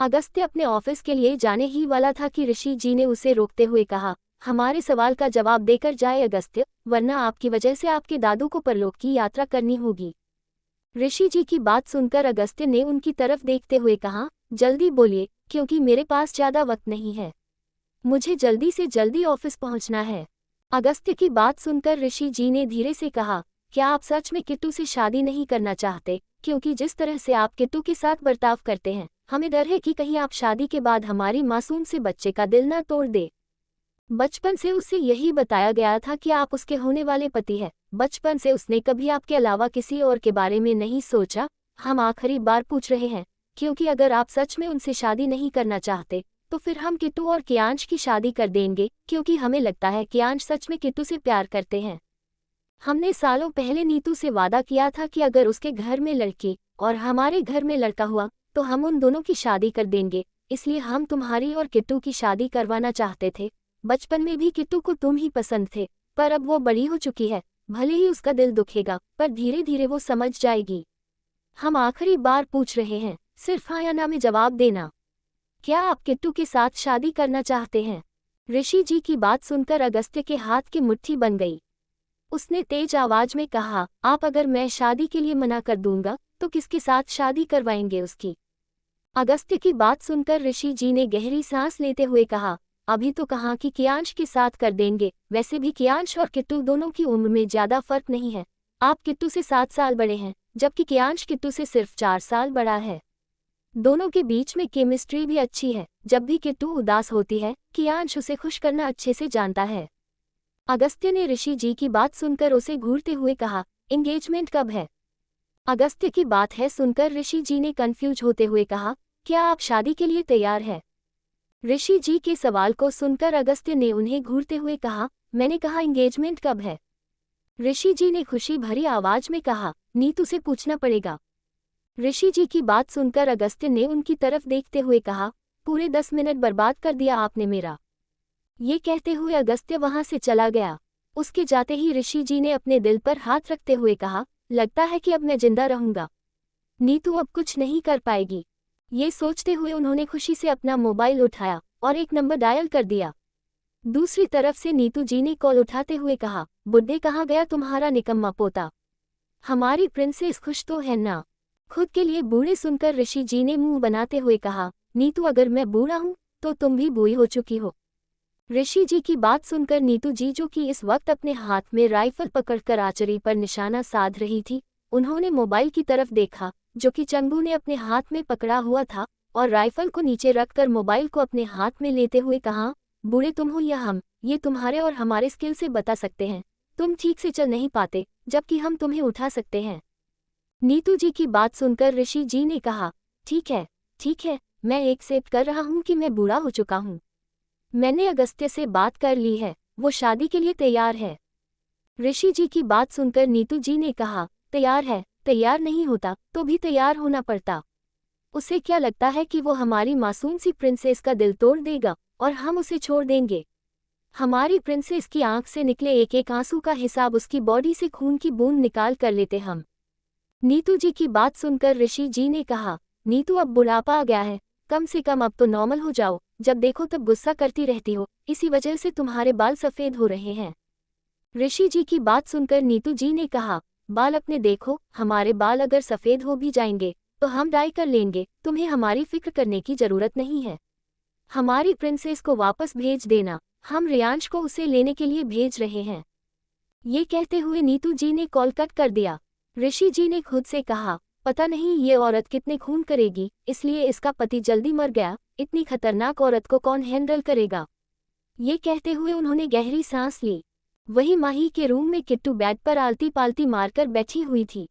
अगस्त्य अपने ऑफिस के लिए जाने ही वाला था कि ऋषि जी ने उसे रोकते हुए कहा, हमारे सवाल का जवाब देकर जाए अगस्त्य, वरना आपकी वजह से आपके दादू को परलोक की यात्रा करनी होगी। ऋषि जी की बात सुनकर अगस्त्य ने उनकी तरफ देखते हुए कहा, जल्दी बोलिए, क्योंकि मेरे पास ज्यादा वक्त नहीं है, मुझे जल्दी से जल्दी ऑफिस पहुंचना है। अगस्त्य की बात सुनकर ऋषि जी ने धीरे से कहा, क्या आप सच में किट्टू से शादी नहीं करना चाहते? क्योंकि जिस तरह से आप किट्टू के साथ बर्ताव करते हैं, हमें डर है कि कहीं आप शादी के बाद हमारी मासूम से बच्चे का दिल ना तोड़ दे। बचपन से उसे यही बताया गया था कि आप उसके होने वाले पति हैं। बचपन से उसने कभी आपके अलावा किसी और के बारे में नहीं सोचा। हम आखिरी बार पूछ रहे हैं, क्योंकि अगर आप सच में उनसे शादी नहीं करना चाहते तो फिर हम किट्टू और कियांश की शादी कर देंगे, क्योंकि हमें लगता है कियांश सच में किट्टू से प्यार करते हैं। हमने सालों पहले नीतू से वादा किया था कि अगर उसके घर में लड़की और हमारे घर में लड़का हुआ तो हम उन दोनों की शादी कर देंगे। इसलिए हम तुम्हारी और किट्टू की शादी करवाना चाहते थे। बचपन में भी किट्टू को तुम ही पसंद थे, पर अब वो बड़ी हो चुकी है। भले ही उसका दिल दुखेगा, पर धीरे धीरे वो समझ जाएगी। हम आखिरी बार पूछ रहे हैं, सिर्फ हाँ या ना में जवाब देना। क्या आप किट्टू के साथ शादी करना चाहते हैं? ऋषि जी की बात सुनकर अगस्त्य के हाथ की मुट्ठी बन गई। उसने तेज आवाज में कहा, आप अगर मैं शादी के लिए मना कर दूंगा तो किसके साथ शादी करवाएंगे उसकी? अगस्त्य की बात सुनकर ऋषि जी ने गहरी सांस लेते हुए कहा, अभी तो कहा कि कियांश के साथ कर देंगे। वैसे भी कियांश और किट्टू दोनों की उम्र में ज्यादा फर्क नहीं है। आप किट्टू से 7 साल बड़े हैं, जबकि कियांश किट्टू से सिर्फ 4 साल बड़ा है। दोनों के बीच में केमिस्ट्री भी अच्छी है। जब भी किट्टू उदास होती है, कियांश उसे खुश करना अच्छे से जानता है। अगस्त्य ने ऋषि जी की बात सुनकर उसे घूरते हुए कहा, एंगेजमेंट कब है? अगस्त्य की बात है सुनकर ऋषि जी ने कंफ्यूज होते हुए कहा, क्या आप शादी के लिए तैयार हैं? ऋषि जी के सवाल को सुनकर अगस्त्य ने उन्हें घूरते हुए कहा, मैंने कहा एंगेजमेंट कब है? ऋषि जी ने खुशी भरी आवाज में कहा, नीतू से पूछना पड़ेगा। ऋषि जी की बात सुनकर अगस्त्य ने उनकी तरफ देखते हुए कहा, पूरे 10 मिनट बर्बाद कर दिया आपने मेरा। ये कहते हुए अगस्त्य वहां से चला गया। उसके जाते ही ऋषि जी ने अपने दिल पर हाथ रखते हुए कहा, लगता है कि अब मैं जिंदा रहूंगा। नीतू अब कुछ नहीं कर पाएगी। ये सोचते हुए उन्होंने खुशी से अपना मोबाइल उठाया और एक नंबर डायल कर दिया। दूसरी तरफ से नीतू जी ने कॉल उठाते हुए कहा, बुड्ढे कहाँ गया तुम्हारा निकम्मा पोता? हमारी प्रिंसेस खुश तो है ना? खुद के लिए बूढ़े सुनकर ऋषि जी ने मुंह बनाते हुए कहा, नीतू अगर मैं बूढ़ा हूं तो तुम भी बूढ़ी हो चुकी हो। ऋषि जी की बात सुनकर नीतू जी, जो कि इस वक्त अपने हाथ में राइफल पकड़कर आर्चरी पर निशाना साध रही थी, उन्होंने मोबाइल की तरफ देखा जो कि चंगू ने अपने हाथ में पकड़ा हुआ था, और राइफल को नीचे रखकर मोबाइल को अपने हाथ में लेते हुए कहा, बूढ़े तुम हो या हम, ये तुम्हारे और हमारे स्किल से बता सकते हैं। तुम ठीक से चल नहीं पाते, जबकि हम तुम्हें उठा सकते हैं। नीतू जी की बात सुनकर ऋषि जी ने कहा, ठीक है, मैं एक्सेप्ट कर रहा हूँ कि मैं बूढ़ा हो चुका हूँ। मैंने अगस्त्य से बात कर ली है, वो शादी के लिए तैयार है। ऋषि जी की बात सुनकर नीतू जी ने कहा, तैयार है? तैयार नहीं होता तो भी तैयार होना पड़ता। उसे क्या लगता है कि वो हमारी मासूम सी प्रिंसेस का दिल तोड़ देगा और हम उसे छोड़ देंगे? हमारी प्रिंसेस की आंख से निकले एक एक आंसू का हिसाब उसकी बॉडी से खून की बूंद निकाल कर लेते हम। नीतू जी की बात सुनकर ऋषि जी ने कहा, नीतू अब बुढ़ापा आ गया है, कम से कम अब तो नॉर्मल हो जाओ। जब देखो तब गुस्सा करती रहती हो, इसी वजह से तुम्हारे बाल सफेद हो रहे हैं। ऋषि जी की बात सुनकर नीतू जी ने कहा, बाल अपने देखो, हमारे बाल अगर सफेद हो भी जाएंगे तो हम डाई कर लेंगे, तुम्हें हमारी फिक्र करने की जरूरत नहीं है। हमारी प्रिंसेस को वापस भेज देना, हम रियांश को उसे लेने के लिए भेज रहे हैं। ये कहते हुए नीतू जी ने कॉल कट कर दिया। ऋषि जी ने खुद से कहा, पता नहीं ये औरत कितने खून करेगी, इसलिए इसका पति जल्दी मर गया, इतनी खतरनाक औरत को कौन हैंडल करेगा? ये कहते हुए उन्होंने गहरी सांस ली। वहीं माही के रूम में किट्टू बेड पर आलती पालती मारकर बैठी हुई थी।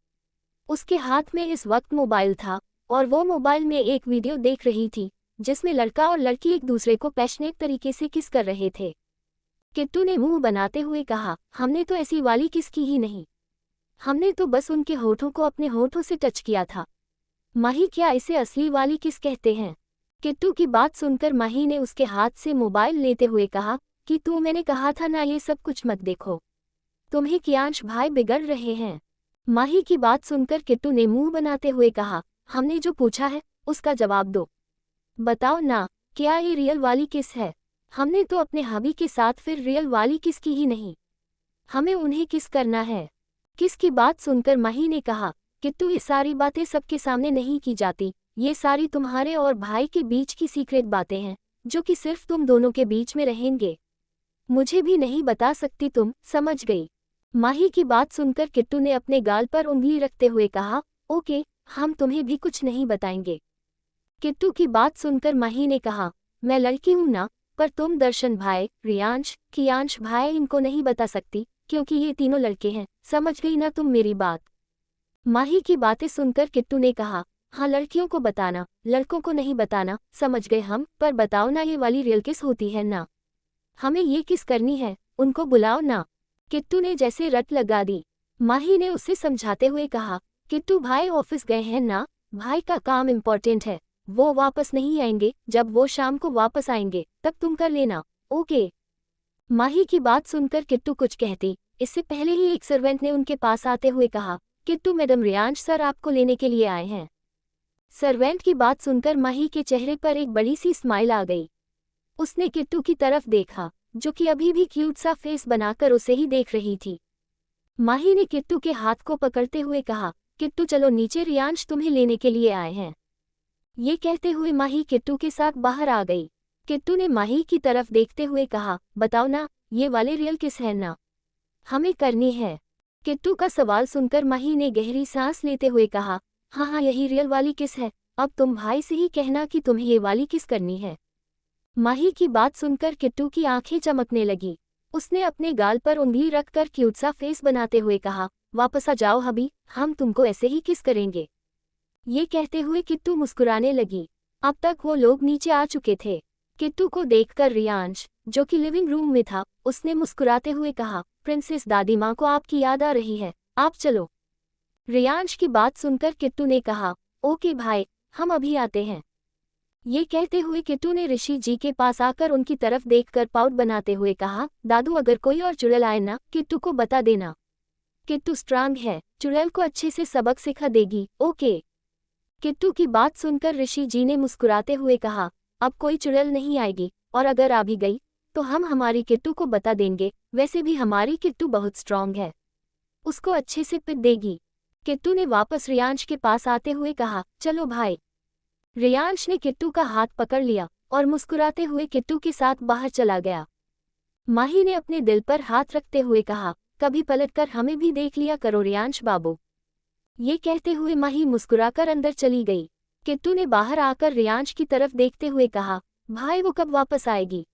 उसके हाथ में इस वक्त मोबाइल था और वो मोबाइल में एक वीडियो देख रही थी जिसमें लड़का और लड़की एक दूसरे को पैशनेट तरीके से किस कर रहे थे। किट्टू ने मुंह बनाते हुए कहा, हमने तो ऐसी वाली किस की ही नहीं, हमने तो बस उनके होठों को अपने होठों से टच किया था। माही, क्या इसे असली वाली किस कहते हैं? किट्टू की बात सुनकर माही ने उसके हाथ से मोबाइल लेते हुए कहा कि तू, मैंने कहा था ना ये सब कुछ मत देखो, तुम्हें कियांश भाई बिगड़ रहे हैं। माही की बात सुनकर किट्टू ने मुंह बनाते हुए कहा, हमने जो पूछा है उसका जवाब दो, बताओ ना, क्या ये रियल वाली किस है? हमने तो अपने हबी के साथ फिर रियल वाली किस की ही नहीं, हमें उन्हें किस करना है। किस की बात सुनकर माही ने कहा, किट्टू ये सारी बातें सबके सामने नहीं की जाती, ये सारी तुम्हारे और भाई के बीच की सीक्रेट बातें हैं जो कि सिर्फ तुम दोनों के बीच में रहेंगे, मुझे भी नहीं बता सकती तुम, समझ गई? माही की बात सुनकर किट्टू ने अपने गाल पर उंगली रखते हुए कहा, ओके, हम तुम्हें भी कुछ नहीं बताएंगे। किट्टू की बात सुनकर माही ने कहा, मैं लड़की हूं ना, पर तुम दर्शन भाई, रियांश, कियांश भाई इनको नहीं बता सकती, क्योंकि ये तीनों लड़के हैं। समझ गई ना तुम मेरी बात? माही की बातें सुनकर किट्टू ने कहा, हाँ लड़कियों को बताना, लड़कों को नहीं बताना, समझ गए हम। पर बताओ ना, ये वाली रियल किस होती है ना? हमें ये किस करनी है, उनको बुलाओ ना। किट्टू ने जैसे रट लगा दी। माही ने उसे समझाते हुए कहा, किट्टू भाई ऑफिस गए हैं ना, भाई का काम इम्पोर्टेंट है, वो वापस नहीं आएंगे, जब वो शाम को वापस आएंगे तब तुम कर लेना, ओके? माही की बात सुनकर किट्टू कुछ कहती, इससे पहले ही एक सर्वेंट ने उनके पास आते हुए कहा, किट्टू मैडम रियांश सर आपको लेने के लिए आए हैं। सर्वेंट की बात सुनकर माही के चेहरे पर एक बड़ी सी स्माइल आ गई। उसने किट्टू की तरफ देखा, जो कि अभी भी क्यूट सा फेस बनाकर उसे ही देख रही थी। माही ने किट्टू के हाथ को पकड़ते हुए कहा, किट्टू चलो नीचे, रियांश तुम्हें लेने के लिए आए हैं। ये कहते हुए माही किट्टू के साथ बाहर आ गई। किट्टू ने माही की तरफ देखते हुए कहा, बताओ ना, ये वाले रियल किस है ना, हमें करनी है। किट्टू का सवाल सुनकर माही ने गहरी सांस लेते हुए कहा, हाँ हाँ यही रियल वाली किस है, अब तुम भाई से ही कहना कि तुम्हें ये वाली किस करनी है। माही की बात सुनकर किट्टू की आंखें चमकने लगी। उसने अपने गाल पर उंगली रखकर क्यूट सा फेस बनाते हुए कहा, वापस आ जाओ हबी, हम तुमको ऐसे ही किस करेंगे। ये कहते हुए किट्टू मुस्कुराने लगी। अब तक वो लोग नीचे आ चुके थे। किट्टू को देखकर रियांश, जो कि लिविंग रूम में था, उसने मुस्कुराते हुए कहा, प्रिंसेस दादी माँ को आपकी याद आ रही है, आप चलो। रियांश की बात सुनकर किट्टू ने कहा, ओके भाई, हम अभी आते हैं। ये कहते हुए किट्टू ने ऋषि जी के पास आकर उनकी तरफ देखकर पाउट बनाते हुए कहा, दादू अगर कोई और चुड़ैल आए ना, किट्टू को बता देना। किट्टू स्ट्रांग है, चुड़ैल को अच्छे से सबक सिखा देगी, ओके? किट्टू की बात सुनकर ऋषि जी ने मुस्कुराते हुए कहा, अब कोई चुड़ैल नहीं आएगी, और अगर आ भी गई तो हम हमारी किट्टू को बता देंगे, वैसे भी हमारी किट्टू बहुत स्ट्रांग है, उसको अच्छे से पिट देगी। किट्टू ने वापस रियांश के पास आते हुए कहा, चलो भाई। रियांश ने किट्टू का हाथ पकड़ लिया और मुस्कुराते हुए किट्टू के साथ बाहर चला गया। माही ने अपने दिल पर हाथ रखते हुए कहा, कभी पलटकर हमें भी देख लिया करो रियांश बाबू। ये कहते हुए माही मुस्कुराकर अंदर चली गई। किट्टू ने बाहर आकर रियांश की तरफ देखते हुए कहा, भाई वो कब वापस आएगी,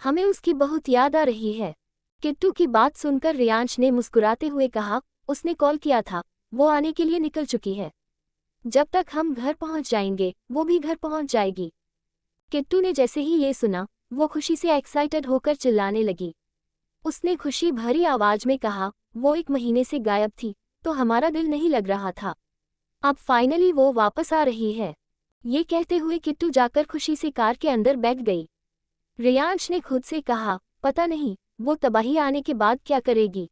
हमें उसकी बहुत याद आ रही है। किट्टू की बात सुनकर रियांश ने मुस्कुराते हुए कहा, उसने कॉल किया था, वो आने के लिए निकल चुकी है, जब तक हम घर पहुंच जाएंगे वो भी घर पहुंच जाएगी। किट्टू ने जैसे ही ये सुना, वो खुशी से एक्साइटेड होकर चिल्लाने लगी। उसने खुशी भरी आवाज में कहा, वो 1 महीने से गायब थी, तो हमारा दिल नहीं लग रहा था, अब फाइनली वो वापस आ रही है। ये कहते हुए किट्टू जाकर खुशी से कार के अंदर बैठ गई। रियांश ने खुद से कहा, पता नहीं वो तबाही आने के बाद क्या करेगी।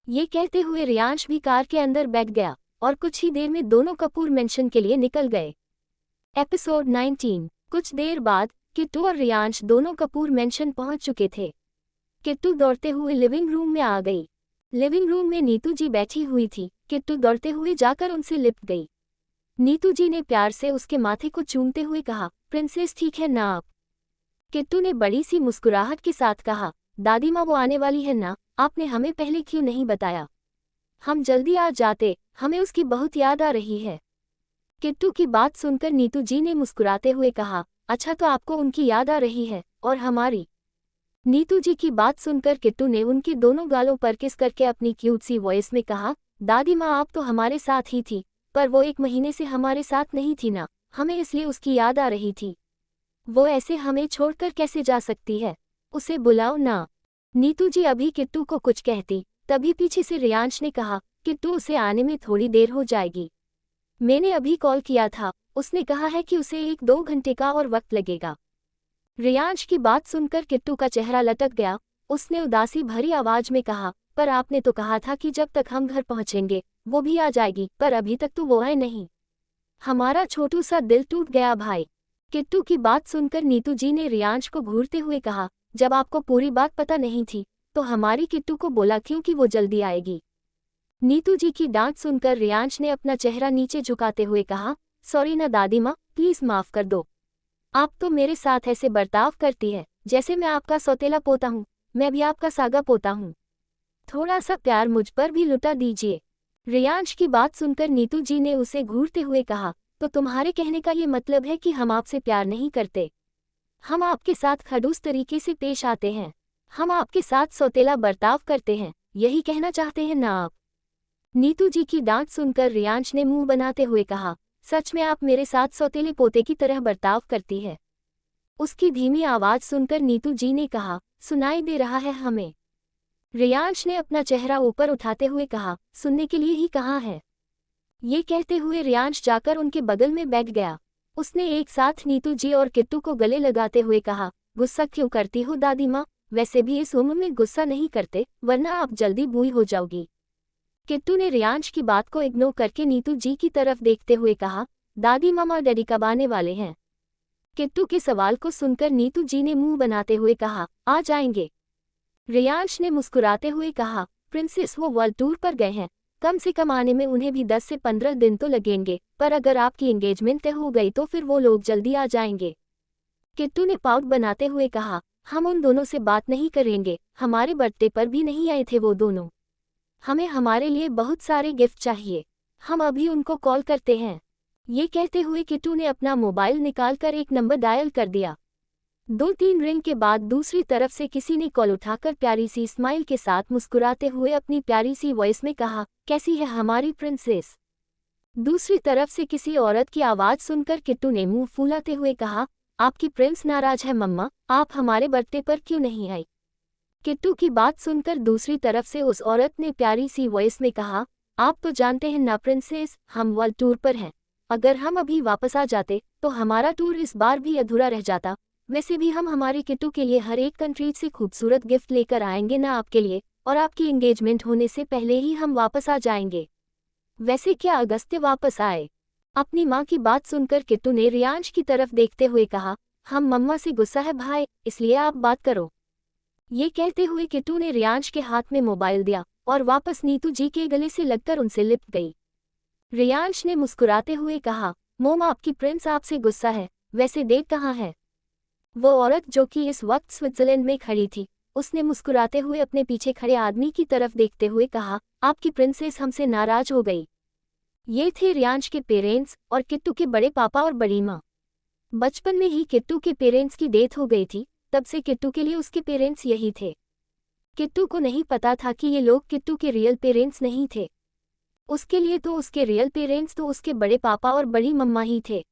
ये कहते हुए रियांश भी कार के अंदर बैठ गया और कुछ ही देर में दोनों कपूर मेंशन के लिए निकल गए। एपिसोड 19। कुछ देर बाद किट्टू और रियांश दोनों कपूर मेंशन पहुंच चुके थे। किट्टू दौड़ते हुए लिविंग रूम में आ गई। लिविंग रूम में नीतू जी बैठी हुई थी। किट्टू दौड़ते हुए जाकर उनसे लिपट गई। नीतू जी ने प्यार से उसके माथे को चूमते हुए कहा, प्रिंसेस ठीक है ना आप? किट्टू ने बड़ी सी मुस्कुराहट के साथ कहा, दादी माँ वो आने वाली है ना, आपने हमें पहले क्यों नहीं बताया, हम जल्दी आ जाते, हमें उसकी बहुत याद आ रही है। किट्टू की बात सुनकर नीतू जी ने मुस्कुराते हुए कहा, अच्छा तो आपको उनकी याद आ रही है, और हमारी? नीतू जी की बात सुनकर किट्टू ने उनके दोनों गालों पर किस करके अपनी क्यूट सी वॉइस में कहा, दादी माँ आप तो हमारे साथ ही थी, पर वो 1 महीने से हमारे साथ नहीं थी ना, हमें इसलिए उसकी याद आ रही थी। वो ऐसे हमें छोड़कर कैसे जा सकती है, उसे बुलाओ ना। नीतू जी अभी किट्टू को कुछ कहती, तभी पीछे से रियांश ने कहा, किट्टू उसे आने में थोड़ी देर हो जाएगी, मैंने अभी कॉल किया था, उसने कहा है कि उसे 1-2 घंटे का और वक्त लगेगा। रियांश की बात सुनकर किट्टू का चेहरा लटक गया। उसने उदासी भरी आवाज में कहा, पर आपने तो कहा था कि जब तक हम घर पहुंचेंगे वो भी आ जाएगी, पर अभी तक तो वो आए नहीं, हमारा छोटू सा दिल टूट गया भाई। किट्टू की बात सुनकर नीतू जी ने रियांश को घूरते हुए कहा, जब आपको पूरी बात पता नहीं थी तो हमारी किट्टू को बोला क्यों कि वो जल्दी आएगी। नीतू जी की डांट सुनकर रियांश ने अपना चेहरा नीचे झुकाते हुए कहा, सॉरी ना दादी माँ, प्लीज माफ कर दो, आप तो मेरे साथ ऐसे बर्ताव करती है जैसे मैं आपका सौतेला पोता हूँ, मैं भी आपका सागा पोता हूँ, थोड़ा सा प्यार मुझ पर भी लुटा दीजिए। रियांश की बात सुनकर नीतू जी ने उसे घूरते हुए कहा, तो तुम्हारे कहने का ये मतलब है कि हम आपसे प्यार नहीं करते। हम आपके साथ खड़ूस तरीके से पेश आते हैं। हम आपके साथ सौतेला बर्ताव करते हैं, यही कहना चाहते हैं ना आप? नीतू जी की डांट सुनकर रियांश ने मुंह बनाते हुए कहा, सच में आप मेरे साथ सौतेले पोते की तरह बर्ताव करती है। उसकी धीमी आवाज सुनकर नीतू जी ने कहा, सुनाई दे रहा है हमें। रियांश ने अपना चेहरा ऊपर उठाते हुए कहा, सुनने के लिए ही कहा है। ये कहते हुए रियांश जाकर उनके बगल में बैठ गया। उसने एक साथ नीतू जी और किट्टू को गले लगाते हुए कहा, गुस्सा क्यों करती हो दादी माँ? वैसे भी इस उम्र में गुस्सा नहीं करते, वरना आप जल्दी बूढ़ी हो जाओगी। किट्टू ने रियांश की बात को इग्नोर करके नीतू जी की तरफ देखते हुए कहा, दादी मामा डैडी कब आने वाले हैं? किट्टू के सवाल को सुनकर नीतू जी ने मुंह बनाते हुए कहा, आ जाएंगे। रियांश ने मुस्कुराते हुए कहा, प्रिंसेस वो वर्ल्ड टूर पर गए हैं, कम से कम आने में उन्हें भी 10 से 15 दिन तो लगेंगे, पर अगर आपकी एंगेजमेंट तय हो गई तो फिर वो लोग जल्दी आ जाएंगे। किट्टू ने पाउट बनाते हुए कहा, हम उन दोनों से बात नहीं करेंगे, हमारे बर्थडे पर भी नहीं आए थे वो दोनों। हमें हमारे लिए बहुत सारे गिफ्ट चाहिए, हम अभी उनको कॉल करते हैं। ये कहते हुए किट्टू ने अपना मोबाइल निकालकर एक नंबर डायल कर दिया। 2-3 रिंग के बाद दूसरी तरफ से किसी ने कॉल उठाकर प्यारी सी स्माइल के साथ मुस्कुराते हुए अपनी प्यारी सी वॉइस में कहा, कैसी है हमारी प्रिंसेस? दूसरी तरफ से किसी औरत की आवाज सुनकर किट्टू ने मुंह फुलाते हुए कहा, आपकी प्रिंस नाराज है मम्मा, आप हमारे बर्थडे पर क्यों नहीं आई? किट्टू की बात सुनकर दूसरी तरफ से उस औरत ने प्यारी सी वॉइस में कहा, आप तो जानते हैं ना प्रिंसेस, हम वर्ल्ड टूर पर हैं। अगर हम अभी वापस आ जाते तो हमारा टूर इस बार भी अधूरा रह जाता। वैसे भी हम हमारे किट्टू के लिए हर एक कंट्री से खूबसूरत गिफ्ट लेकर आएंगे ना आपके लिए, और आपकी एंगेजमेंट होने से पहले ही हम वापस आ जाएंगे। वैसे क्या अगस्त्य वापस आए? अपनी माँ की बात सुनकर किट्टू ने रियांश की तरफ देखते हुए कहा, हम मम्मा से गुस्सा है भाई, इसलिए आप बात करो। ये कहते हुए किट्टू ने रियांश के हाथ में मोबाइल दिया और वापस नीतू जी के गले से लगकर उनसे लिपट गई। रियांश ने मुस्कुराते हुए कहा, मोम आपकी प्रिंस आपसे गुस्सा है, वैसे डेट कहाँ है? वो औरत जो कि इस वक्त स्विट्जरलैंड में खड़ी थी, उसने मुस्कुराते हुए अपने पीछे खड़े आदमी की तरफ देखते हुए कहा, आपकी प्रिंसेस हमसे नाराज हो गई। ये थे रियांश के पेरेंट्स और किट्टू के बड़े पापा और बड़ी माँ। बचपन में ही किट्टू के पेरेंट्स की डेथ हो गई थी, तब से किट्टू के लिए उसके पेरेंट्स यही थे। किट्टू को नहीं पता था कि ये लोग किट्टू के रियल पेरेंट्स नहीं थे। उसके लिए तो उसके रियल पेरेंट्स तो उसके बड़े पापा और बड़ी मम्मा ही थे।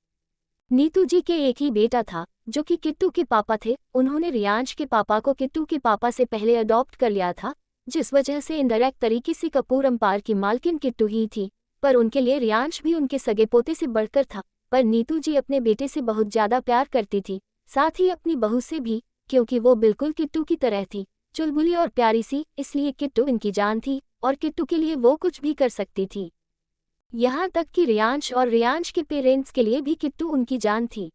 नीतू जी के एक ही बेटा था जो कि किट्टू के पापा थे। उन्होंने रियांश के पापा को किट्टू के पापा से पहले अडॉप्ट कर लिया था, जिस वजह से इनडायरेक्ट तरीके से कपूर अंपायर की मालकिन किट्टू ही थी, पर उनके लिए रियांश भी उनके सगे पोते से बढ़कर था। पर नीतू जी अपने बेटे से बहुत ज्यादा प्यार करती थी, साथ ही अपनी बहू से भी, क्योंकि वो बिल्कुल किट्टू की तरह थी, चुलबुली और प्यारी सी, इसलिए किट्टू इनकी जान थी और किट्टू के लिए वो कुछ भी कर सकती थी। यहाँ तक कि रियांश और रियांश के पेरेंट्स के लिए भी किट्टू उनकी जान थी।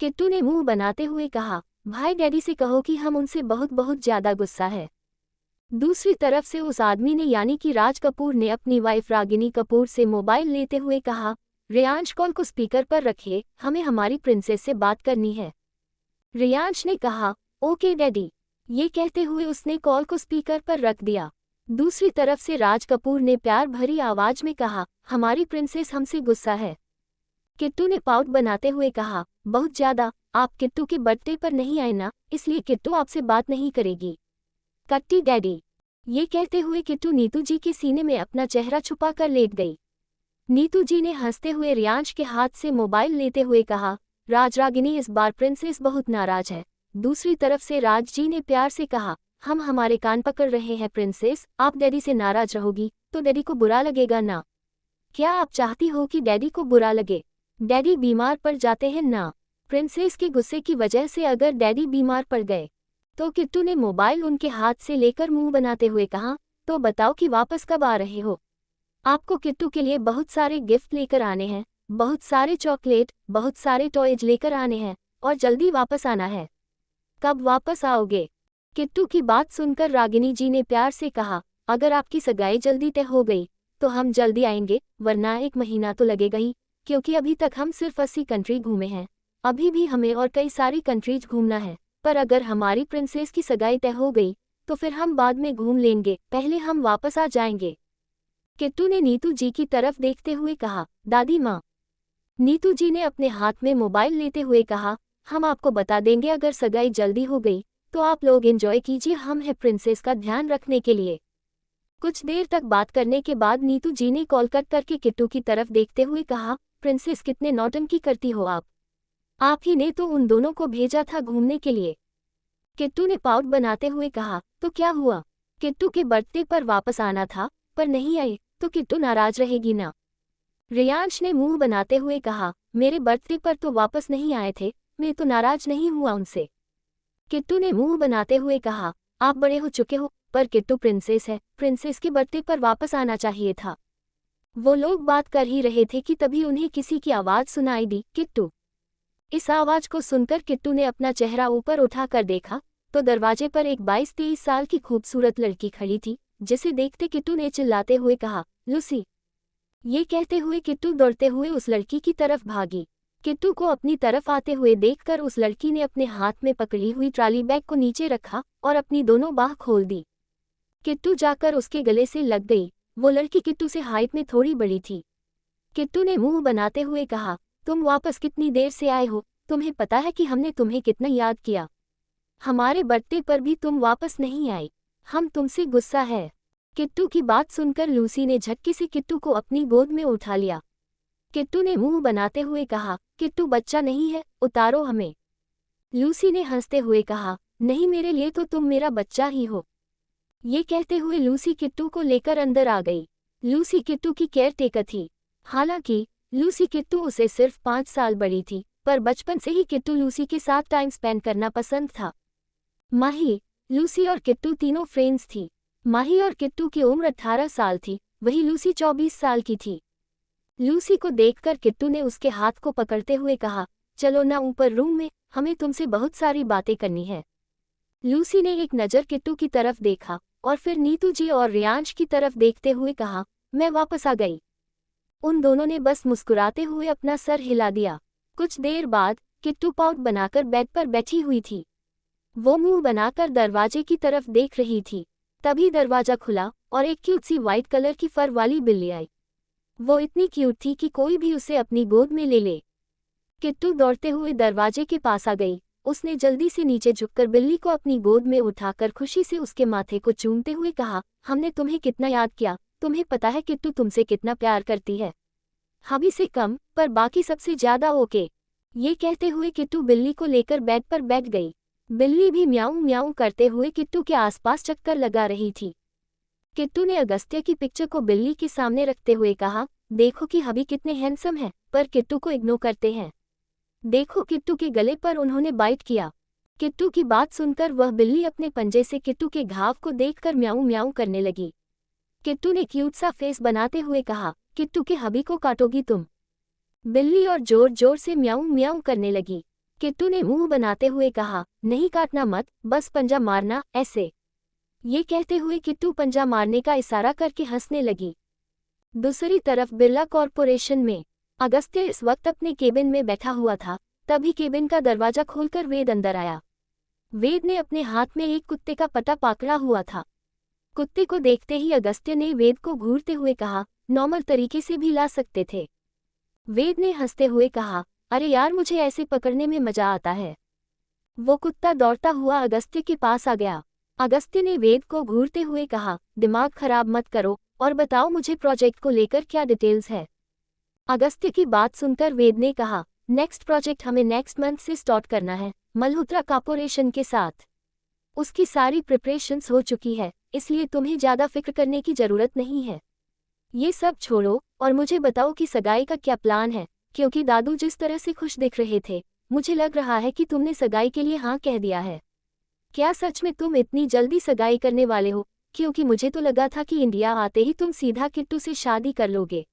किट्टू ने मुंह बनाते हुए कहा, भाई डैडी से कहो कि हम उनसे बहुत बहुत ज्यादा गुस्सा है। दूसरी तरफ से उस आदमी ने यानी कि राज कपूर ने अपनी वाइफ रागिनी कपूर से मोबाइल लेते हुए कहा, रियांश कॉल को स्पीकर पर रखिए, हमें हमारी प्रिंसेस से बात करनी है। रियांश ने कहा, ओके डैडी। ये कहते हुए उसने कॉल को स्पीकर पर रख दिया। दूसरी तरफ से राज कपूर ने प्यार भरी आवाज में कहा, हमारी प्रिंसेस हमसे गुस्सा है। किट्टू ने पाउट बनाते हुए कहा, बहुत ज्यादा, आप किट्टू के बर्थडे पर नहीं आए ना, इसलिए किट्टू आपसे बात नहीं करेगी। कट्टी डैडी। ये कहते हुए किट्टू नीतू जी के सीने में अपना चेहरा छुपा कर लेट गई। नीतू जी ने हंसते हुए रियांश के हाथ से मोबाइल लेते हुए कहा, राज रागिनी इस बार प्रिंसेस बहुत नाराज है। दूसरी तरफ से राज जी ने प्यार से कहा, हम हमारे कान पकड़ रहे हैं प्रिंसेस, आप डैडी से नाराज रहोगी तो डैडी को बुरा लगेगा ना? क्या आप चाहती हो कि डैडी को बुरा लगे? डैडी बीमार पड़ जाते हैं ना। प्रिंसेस के गुस्से की वजह से अगर डैडी बीमार पड़ गए तो किट्टू ने मोबाइल उनके हाथ से लेकर मुंह बनाते हुए कहा, तो बताओ कि वापस कब आ रहे हो? आपको किट्टू के लिए बहुत सारे गिफ्ट लेकर आने हैं, बहुत सारे चॉकलेट, बहुत सारे टॉयज लेकर आने हैं और जल्दी वापस आना है। कब वापस आओगे? किट्टू की बात सुनकर रागिनी जी ने प्यार से कहा, अगर आपकी सगाई जल्दी तय हो गई तो हम जल्दी आएंगे, वरना 1 महीना तो लगेगा ही, क्योंकि अभी तक हम सिर्फ 80 कंट्री घूमे हैं। अभी भी हमें और कई सारी कंट्रीज घूमना है, पर अगर हमारी प्रिंसेस की सगाई तय हो गई तो फिर हम बाद में घूम लेंगे, पहले हम वापस आ जाएंगे। किट्टू ने नीतू जी की तरफ देखते हुए कहा, दादी माँ। नीतू जी ने अपने हाथ में मोबाइल लेते हुए कहा, हम आपको बता देंगे अगर सगाई जल्दी हो गई तो आप लोग एंजॉय कीजिए, हम हैं प्रिंसेस का ध्यान रखने के लिए। कुछ देर तक बात करने के बाद नीतू जी ने कॉल कट करके किट्टू की तरफ देखते हुए कहा, प्रिंसेस कितने नौटंकी करती हो आप ही ने तो उन दोनों को भेजा था घूमने के लिए। किट्टू ने पाउट बनाते हुए कहा, तो क्या हुआ? किट्टू के बर्थडे पर वापस आना था पर नहीं आई तो किट्टू नाराज रहेगी ना? रियांश ने मुंह बनाते हुए कहा, मेरे बर्थडे पर तो वापस नहीं आए थे, मैं तो नाराज नहीं हुआ उनसे। किट्टू ने मुंह बनाते हुए कहा, आप बड़े हो चुके हो, पर किट्टू प्रिंसेस है, प्रिंसेस के बर्थडे पर वापस आना चाहिए था। वो लोग बात कर ही रहे थे कि तभी उन्हें किसी की आवाज सुनाई दी, किट्टू। इस आवाज को सुनकर किट्टू ने अपना चेहरा ऊपर उठाकर देखा तो दरवाजे पर एक 22-23 साल की खूबसूरत लड़की खड़ी थी, जिसे देखते किट्टू ने चिल्लाते हुए कहा, लूसी। ये कहते हुए किट्टू दौड़ते हुए उस लड़की की तरफ भागी। किट्टू को अपनी तरफ आते हुए देखकर उस लड़की ने अपने हाथ में पकड़ी हुई ट्रॉली बैग को नीचे रखा और अपनी दोनों बाह खोल दी। किट्टू जाकर उसके गले से लग गई। वो लड़की किट्टू से हाइट में थोड़ी बड़ी थी। किट्टू ने मुंह बनाते हुए कहा, तुम वापस कितनी देर से आए हो? तुम्हें पता है कि हमने तुम्हें कितना याद किया? हमारे बर्थडे पर भी तुम वापस नहीं आई, हम तुमसे गुस्सा है। किट्टू की बात सुनकर लूसी ने झटके से किट्टू को अपनी गोद में उठा लिया। किट्टू ने मुंह बनाते हुए कहा, किट्टू बच्चा नहीं है, उतारो हमें। लूसी ने हंसते हुए कहा, नहीं, मेरे लिए तो तुम मेरा बच्चा ही हो। ये कहते हुए लूसी किट्टू को लेकर अंदर आ गई। लूसी किट्टू की केयर टेकर थी। हालांकि लूसी किट्टू उसे सिर्फ 5 साल बड़ी थी, पर बचपन से ही किट्टू लूसी के साथ टाइम स्पेंड करना पसंद था। माही, लूसी और किट्टू तीनों फ्रेंड्स थी। माही और किट्टू की उम्र 18 साल थी, वही लूसी 24 साल की थी। लूसी को देखकर किट्टू ने उसके हाथ को पकड़ते हुए कहा, चलो ना ऊपर रूम में, हमें तुमसे बहुत सारी बातें करनी है। लूसी ने एक नज़र किट्टू की तरफ देखा और फिर नीतू जी और रियांश की तरफ देखते हुए कहा, मैं वापस आ गई। उन दोनों ने बस मुस्कुराते हुए अपना सर हिला दिया। कुछ देर बाद किट्टू पाउट बनाकर बेड पर बैठी हुई थी। वो मुंह बनाकर दरवाजे की तरफ देख रही थी। तभी दरवाजा खुला और एक क्यूट सी वाइट कलर की फर वाली बिल्ली आई। वो इतनी क्यूट थी कि कोई भी उसे अपनी गोद में ले ले। किट्टू दौड़ते हुए दरवाजे के पास आ गई। उसने जल्दी से नीचे झुककर बिल्ली को अपनी गोद में उठाकर खुशी से उसके माथे को चूमते हुए कहा, हमने तुम्हें कितना याद किया, तुम्हें पता है किट्टू तुमसे कितना प्यार करती है। हबी से कम, पर बाकी सबसे ज्यादा ओके। ये कहते हुए किट्टू बिल्ली को लेकर बेड पर बैठ गई। बिल्ली भी म्याऊं म्याऊं करते हुए किट्टू के आसपास चक्कर लगा रही थी। किट्टू ने अगस्त्य की पिक्चर को बिल्ली के सामने रखते हुए कहा, देखो कि हबी कितने हैंडसम हैं, पर किट्टू को इग्नोर करते हैं। देखो, किट्टू के गले पर उन्होंने बाइट किया। किट्टू की बात सुनकर वह बिल्ली अपने पंजे से किट्टू के घाव को देखकर म्याऊं म्याऊं करने लगी। किट्टू ने क्यूट सा फेस बनाते हुए कहा, किट्टू के हबी को काटोगी तुम? बिल्ली और जोर जोर से म्याऊं म्याऊं करने लगी। किट्टू ने मुंह बनाते हुए कहा, नहीं काटना मत, बस पंजा मारना, ऐसे। ये कहते हुए किट्टू पंजा मारने का इशारा करके हंसने लगी। दूसरी तरफ बिरला कॉर्पोरेशन में अगस्त्य इस वक्त अपने केबिन में बैठा हुआ था। तभी केबिन का दरवाजा खोलकर वेद अंदर आया। वेद ने अपने हाथ में एक कुत्ते का पटा पकड़ा हुआ था। कुत्ते को देखते ही अगस्त्य ने वेद को घूरते हुए कहा, नॉर्मल तरीके से भी ला सकते थे। वेद ने हंसते हुए कहा, अरे यार, मुझे ऐसे पकड़ने में मजा आता है। वो कुत्ता दौड़ता हुआ अगस्त्य के पास आ गया। अगस्त्य ने वेद को घूरते हुए कहा, दिमाग खराब मत करो और बताओ मुझे प्रोजेक्ट को लेकर क्या डिटेल्स है। अगस्त्य की बात सुनकर वेद ने कहा, नेक्स्ट प्रोजेक्ट हमें नेक्स्ट मंथ से स्टार्ट करना है, मल्होत्रा कॉर्पोरेशन के साथ। उसकी सारी प्रिपरेशंस हो चुकी है, इसलिए तुम्हें ज़्यादा फिक्र करने की ज़रूरत नहीं है। ये सब छोड़ो और मुझे बताओ कि सगाई का क्या प्लान है, क्योंकि दादू जिस तरह से खुश दिख रहे थे, मुझे लग रहा है कि तुमने सगाई के लिए हाँ कह दिया है। क्या सच में तुम इतनी जल्दी सगाई करने वाले हो? क्योंकि मुझे तो लगा था कि इंडिया आते ही तुम सीधा किट्टू से शादी कर लोगे।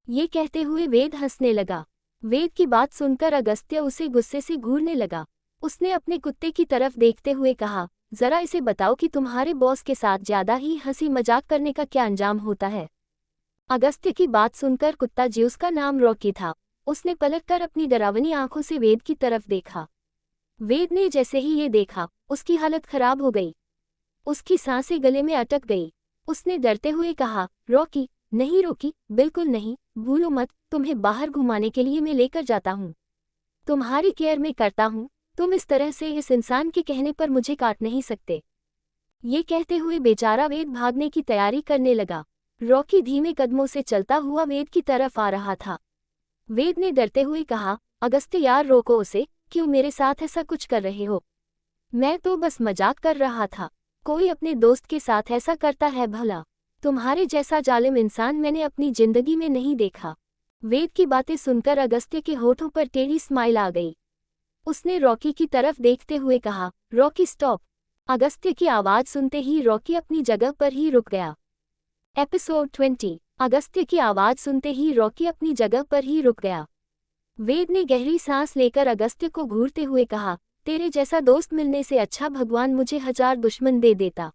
ये कहते हुए वेद हंसने लगा। वेद की बात सुनकर अगस्त्य उसे गुस्से से घूरने लगा। उसने अपने कुत्ते की तरफ देखते हुए कहा, जरा इसे बताओ कि तुम्हारे बॉस के साथ ज्यादा ही हंसी मजाक करने का क्या अंजाम होता है। अगस्त्य की बात सुनकर कुत्ता, जिसका नाम रॉकी था, उसने पलटकर अपनी डरावनी आंखों से वेद की तरफ देखा। वेद ने जैसे ही ये देखा, उसकी हालत खराब हो गई। उसकी सांसें गले में अटक गई। उसने डरते हुए कहा, रॉकी नहीं, रॉकी बिल्कुल नहीं, भूलो मत, तुम्हें बाहर घुमाने के लिए मैं लेकर जाता हूँ। तुम्हारी केयर में करता हूँ। तुम इस तरह से इस इंसान के कहने पर मुझे काट नहीं सकते। ये कहते हुए बेचारा वेद भागने की तैयारी करने लगा। रॉकी धीमे कदमों से चलता हुआ वेद की तरफ आ रहा था। वेद ने डरते हुए कहा, अगस्त्य यार रोको उसे, क्यों मेरे साथ ऐसा कुछ कर रहे हो? मैं तो बस मजाक कर रहा था। कोई अपने दोस्त के साथ ऐसा करता है भला? तुम्हारे जैसा जालिम इंसान मैंने अपनी जिंदगी में नहीं देखा। वेद की बातें सुनकर अगस्त्य के होठों पर टेढ़ी स्माइल आ गई। उसने रॉकी की तरफ देखते हुए कहा, रॉकी स्टॉप। अगस्त्य की आवाज सुनते ही रॉकी अपनी जगह पर ही रुक गया। एपिसोड 20। अगस्त्य की आवाज सुनते ही रॉकी अपनी जगह पर ही रुक गया। वेद ने गहरी सांस लेकर अगस्त्य को घूरते हुए कहा, तेरे जैसा दोस्त मिलने से अच्छा भगवान मुझे 1000 दुश्मन दे देता।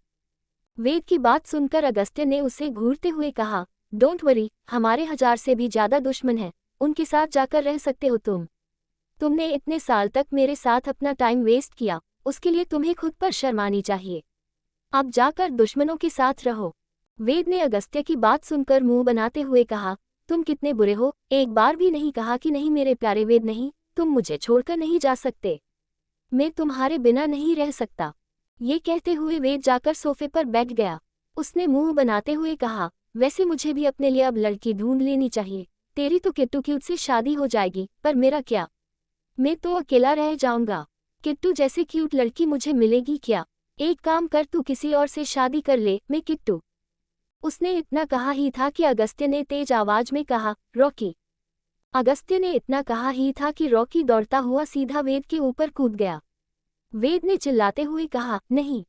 वेद की बात सुनकर अगस्त्य ने उसे घूरते हुए कहा, डोंट वरी, हमारे 1000 से भी ज्यादा दुश्मन हैं, उनके साथ जाकर रह सकते हो तुम। तुमने इतने साल तक मेरे साथ अपना टाइम वेस्ट किया, उसके लिए तुम्हें खुद पर शर्म आनी चाहिए। अब जाकर दुश्मनों के साथ रहो। वेद ने अगस्त्य की बात सुनकर मुंह बनाते हुए कहा, तुम कितने बुरे हो, एक बार भी नहीं कहा कि नहीं मेरे प्यारे वेद नहीं, तुम मुझे छोड़कर नहीं जा सकते। मैं तुम्हारे बिना नहीं रह सकता। ये कहते हुए वेद जाकर सोफे पर बैठ गया। उसने मुंह बनाते हुए कहा, वैसे मुझे भी अपने लिए अब लड़की ढूंढ लेनी चाहिए। तेरी तो किट्टू क्यूट से शादी हो जाएगी, पर मेरा क्या? मैं तो अकेला रह जाऊंगा। किट्टू जैसी क्यूट लड़की मुझे मिलेगी क्या? एक काम कर, तू किसी और से शादी कर ले, मैं किट्टू। उसने इतना कहा ही था कि अगस्त्य ने तेज आवाज में कहा, रॉकी। अगस्त्य ने इतना कहा ही था कि रॉकी दौड़ता हुआ सीधा वेद के ऊपर कूद गया। वेद ने चिल्लाते हुए कहा, नहीं।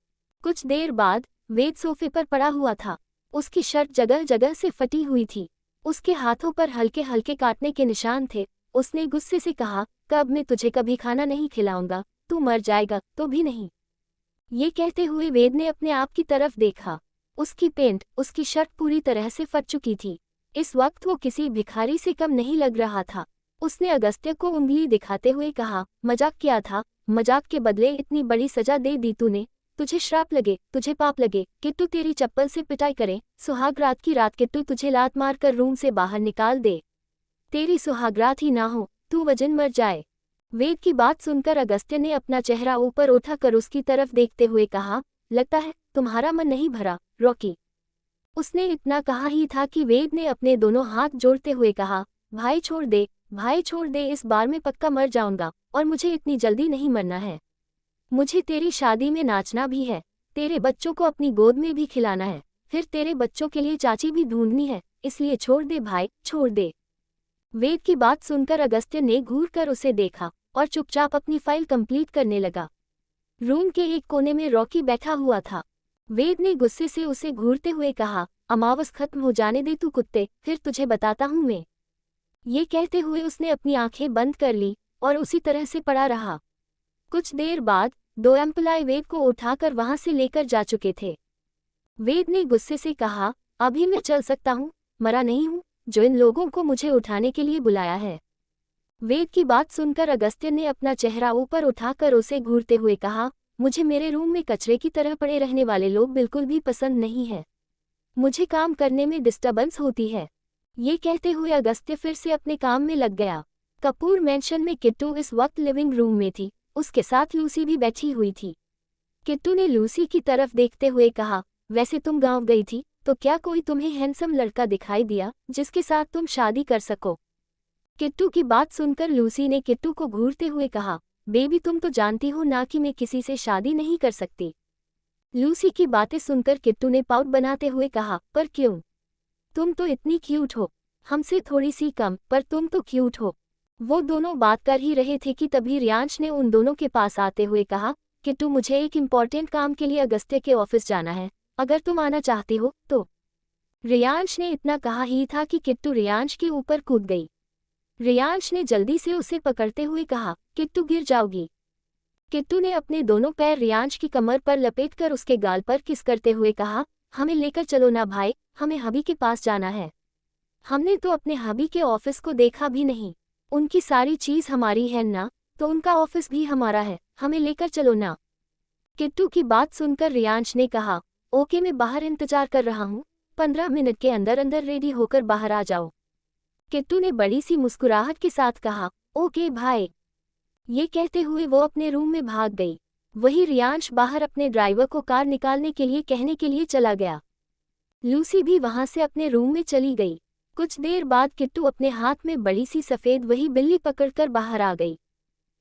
कुछ देर बाद वेद सोफे पर पड़ा हुआ था। उसकी शर्ट जगह जगह से फटी हुई थी। उसके हाथों पर हल्के हल्के काटने के निशान थे। उसने गुस्से से कहा, कब मैं तुझे कभी खाना नहीं खिलाऊंगा, तू मर जाएगा तो भी नहीं। ये कहते हुए वेद ने अपने आप की तरफ देखा। उसकी पैंट, उसकी शर्ट पूरी तरह से फट चुकी थी। इस वक्त वो किसी भिखारी से कम नहीं लग रहा था। उसने अगस्त्य को उंगली दिखाते हुए कहा, मजाक किया था, मजाक के बदले इतनी बड़ी सजा दे दी तूने। तुझे श्राप लगे, तुझे पाप लगे, किट्टू तेरी चप्पल से पिटाई करे। सुहाग रात की रात किट्टू तुझे लात मार कर रूम से बाहर निकाल दे। तेरी सुहागरात ही ना हो, तू वजन मर जाए। वेद की बात सुनकर अगस्त्य ने अपना चेहरा ऊपर उठाकर उसकी तरफ देखते हुए कहा, लगता है तुम्हारा मन नहीं भरा, रॉकी। उसने इतना कहा ही था कि वेद ने अपने दोनों हाथ जोड़ते हुए कहा, भाई छोड़ दे, भाई छोड़ दे, इस बार मैं पक्का मर जाऊंगा और मुझे इतनी जल्दी नहीं मरना है। मुझे तेरी शादी में नाचना भी है, तेरे बच्चों को अपनी गोद में भी खिलाना है, फिर तेरे बच्चों के लिए चाची भी ढूंढनी है, इसलिए छोड़ दे भाई, छोड़ दे। वेद की बात सुनकर अगस्त्य ने घूर कर उसे देखा और चुपचाप अपनी फाइल कंप्लीट करने लगा। रूम के एक कोने में रॉकी बैठा हुआ था। वेद ने गुस्से से उसे घूरते हुए कहा, अमावस खत्म हो जाने दे तू कुत्ते, फिर तुझे बताता हूँ मैं। ये कहते हुए उसने अपनी आंखें बंद कर ली और उसी तरह से पड़ा रहा। कुछ देर बाद 2 एम्प्लॉय वेद को उठाकर वहां से लेकर जा चुके थे। वेद ने गुस्से से कहा, अभी मैं चल सकता हूँ, मरा नहीं हूँ जो इन लोगों को मुझे उठाने के लिए बुलाया है। वेद की बात सुनकर अगस्त्य ने अपना चेहरा ऊपर उठाकर उसे घूरते हुए कहा, मुझे मेरे रूम में कचरे की तरह पड़े रहने वाले लोग बिल्कुल भी पसंद नहीं है। मुझे काम करने में डिस्टर्बेंस होती है। ये कहते हुए अगस्त्य फिर से अपने काम में लग गया। कपूर मैंशन में किट्टू इस वक्त लिविंग रूम में थी। उसके साथ लूसी भी बैठी हुई थी। किट्टू ने लूसी की तरफ देखते हुए कहा, वैसे तुम गांव गई थी तो क्या कोई तुम्हें हैंडसम लड़का दिखाई दिया जिसके साथ तुम शादी कर सको? किट्टू की बात सुनकर लूसी ने किट्टू को घूरते हुए कहा, बेबी तुम तो जानती हो ना कि मैं किसी से शादी नहीं कर सकती। लूसी की बातें सुनकर किट्टू ने पाउट बनाते हुए कहा, पर क्यों? तुम तो इतनी क्यूट हो, हमसे थोड़ी सी कम, पर तुम तो क्यूट हो। वो दोनों बात कर ही रहे थे कि तभी रियांश ने उन दोनों के पास आते हुए कहा, किट्टू मुझे एक इम्पॉर्टेंट काम के लिए अगस्त्य के ऑफिस जाना है, अगर तुम आना चाहती हो तो। रियांश ने इतना कहा ही था कि किट्टू रियांश के ऊपर कूद गई। रियांश ने जल्दी से उसे पकड़ते हुए कहा, किट्टू गिर जाओगी। किट्टू ने अपने दोनों पैर रियांश की कमर पर लपेटकर उसके गाल पर किस करते हुए कहा, हमें लेकर चलो ना भाई, हमें हबी के पास जाना है। हमने तो अपने हबी के ऑफिस को देखा भी नहीं। उनकी सारी चीज हमारी है ना, तो उनका ऑफिस भी हमारा है, हमें लेकर चलो ना। किट्टू की बात सुनकर रियांश ने कहा, ओके मैं बाहर इंतजार कर रहा हूँ, 15 मिनट के अंदर अंदर रेडी होकर बाहर आ जाओ। किट्टू ने बड़ी सी मुस्कुराहट के साथ कहा, ओके भाई। ये कहते हुए वो अपने रूम में भाग गई। वही रियांश बाहर अपने ड्राइवर को कार निकालने के लिए कहने के लिए चला गया। लूसी भी वहां से अपने रूम में चली गई। कुछ देर बाद किट्टू अपने हाथ में बड़ी सी सफेद वही बिल्ली पकड़कर बाहर आ गई।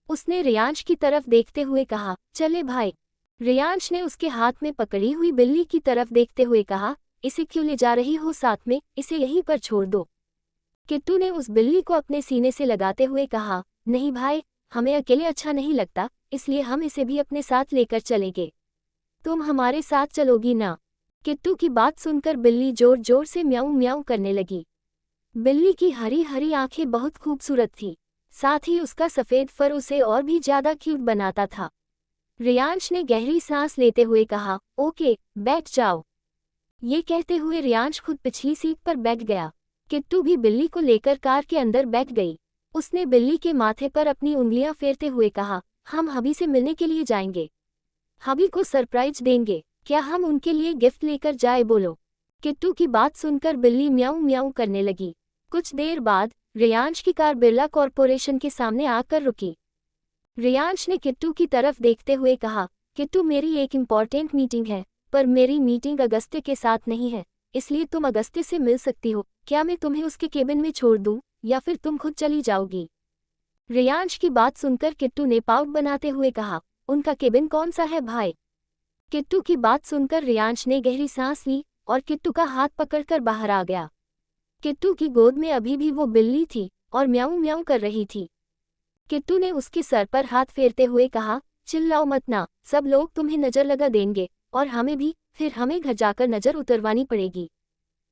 उसने रियांश की तरफ देखते हुए कहा, चले भाई। रियांश ने उसके हाथ में पकड़ी हुई बिल्ली की तरफ देखते हुए कहा, इसे क्यों ले जा रही हो साथ में, इसे यहीं पर छोड़ दो। किट्टू ने उस बिल्ली को अपने सीने से लगाते हुए कहा, नहीं भाई, हमें अकेले अच्छा नहीं लगता, इसलिए हम इसे भी अपने साथ लेकर चलेंगे। तुम हमारे साथ चलोगी ना? किट्टू की बात सुनकर बिल्ली जोर जोर से म्याऊं म्याऊं करने लगी। बिल्ली की हरी हरी आंखें बहुत खूबसूरत थी, साथ ही उसका सफ़ेद फर उसे और भी ज्यादा क्यूट बनाता था। रियांश ने गहरी सांस लेते हुए कहा, ओके, बैठ जाओ। ये कहते हुए रियांश खुद पिछली सीट पर बैठ गया। किट्टू भी बिल्ली को लेकर कार के अंदर बैठ गई। उसने बिल्ली के माथे पर अपनी उंगलियां फेरते हुए कहा, हम हबी से मिलने के लिए जाएंगे। हबी को सरप्राइज देंगे। क्या हम उनके लिए गिफ्ट लेकर जाए बोलो? किट्टू की बात सुनकर बिल्ली म्याऊं म्याऊं करने लगी। कुछ देर बाद रियांश की कार बिरला कॉरपोरेशन के सामने आकर रुकी। रियांश ने किट्टू की तरफ देखते हुए कहा, किट्टू मेरी एक इम्पॉर्टेंट मीटिंग है, पर मेरी मीटिंग अगस्त्य के साथ नहीं है, इसलिए तुम अगस्त्य से मिल सकती हो। क्या मैं तुम्हें उसके केबिन में छोड़ दूं, या फिर तुम खुद चली जाओगी? रियांश की बात सुनकर किट्टू ने पाउट बनाते हुए कहा, उनका केबिन कौन सा है भाई? किट्टू की बात सुनकर रियांश ने गहरी सांस ली और किट्टू का हाथ पकड़कर बाहर आ गया। किट्टू की गोद में अभी भी वो बिल्ली थी और म्याऊं म्याऊं कर रही थी। किट्टू ने उसके सर पर हाथ फेरते हुए कहा, चिल्लाओ मत ना, सब लोग तुम्हें नजर लगा देंगे और हमें भी, फिर हमें घर जाकर नजर उतरवानी पड़ेगी।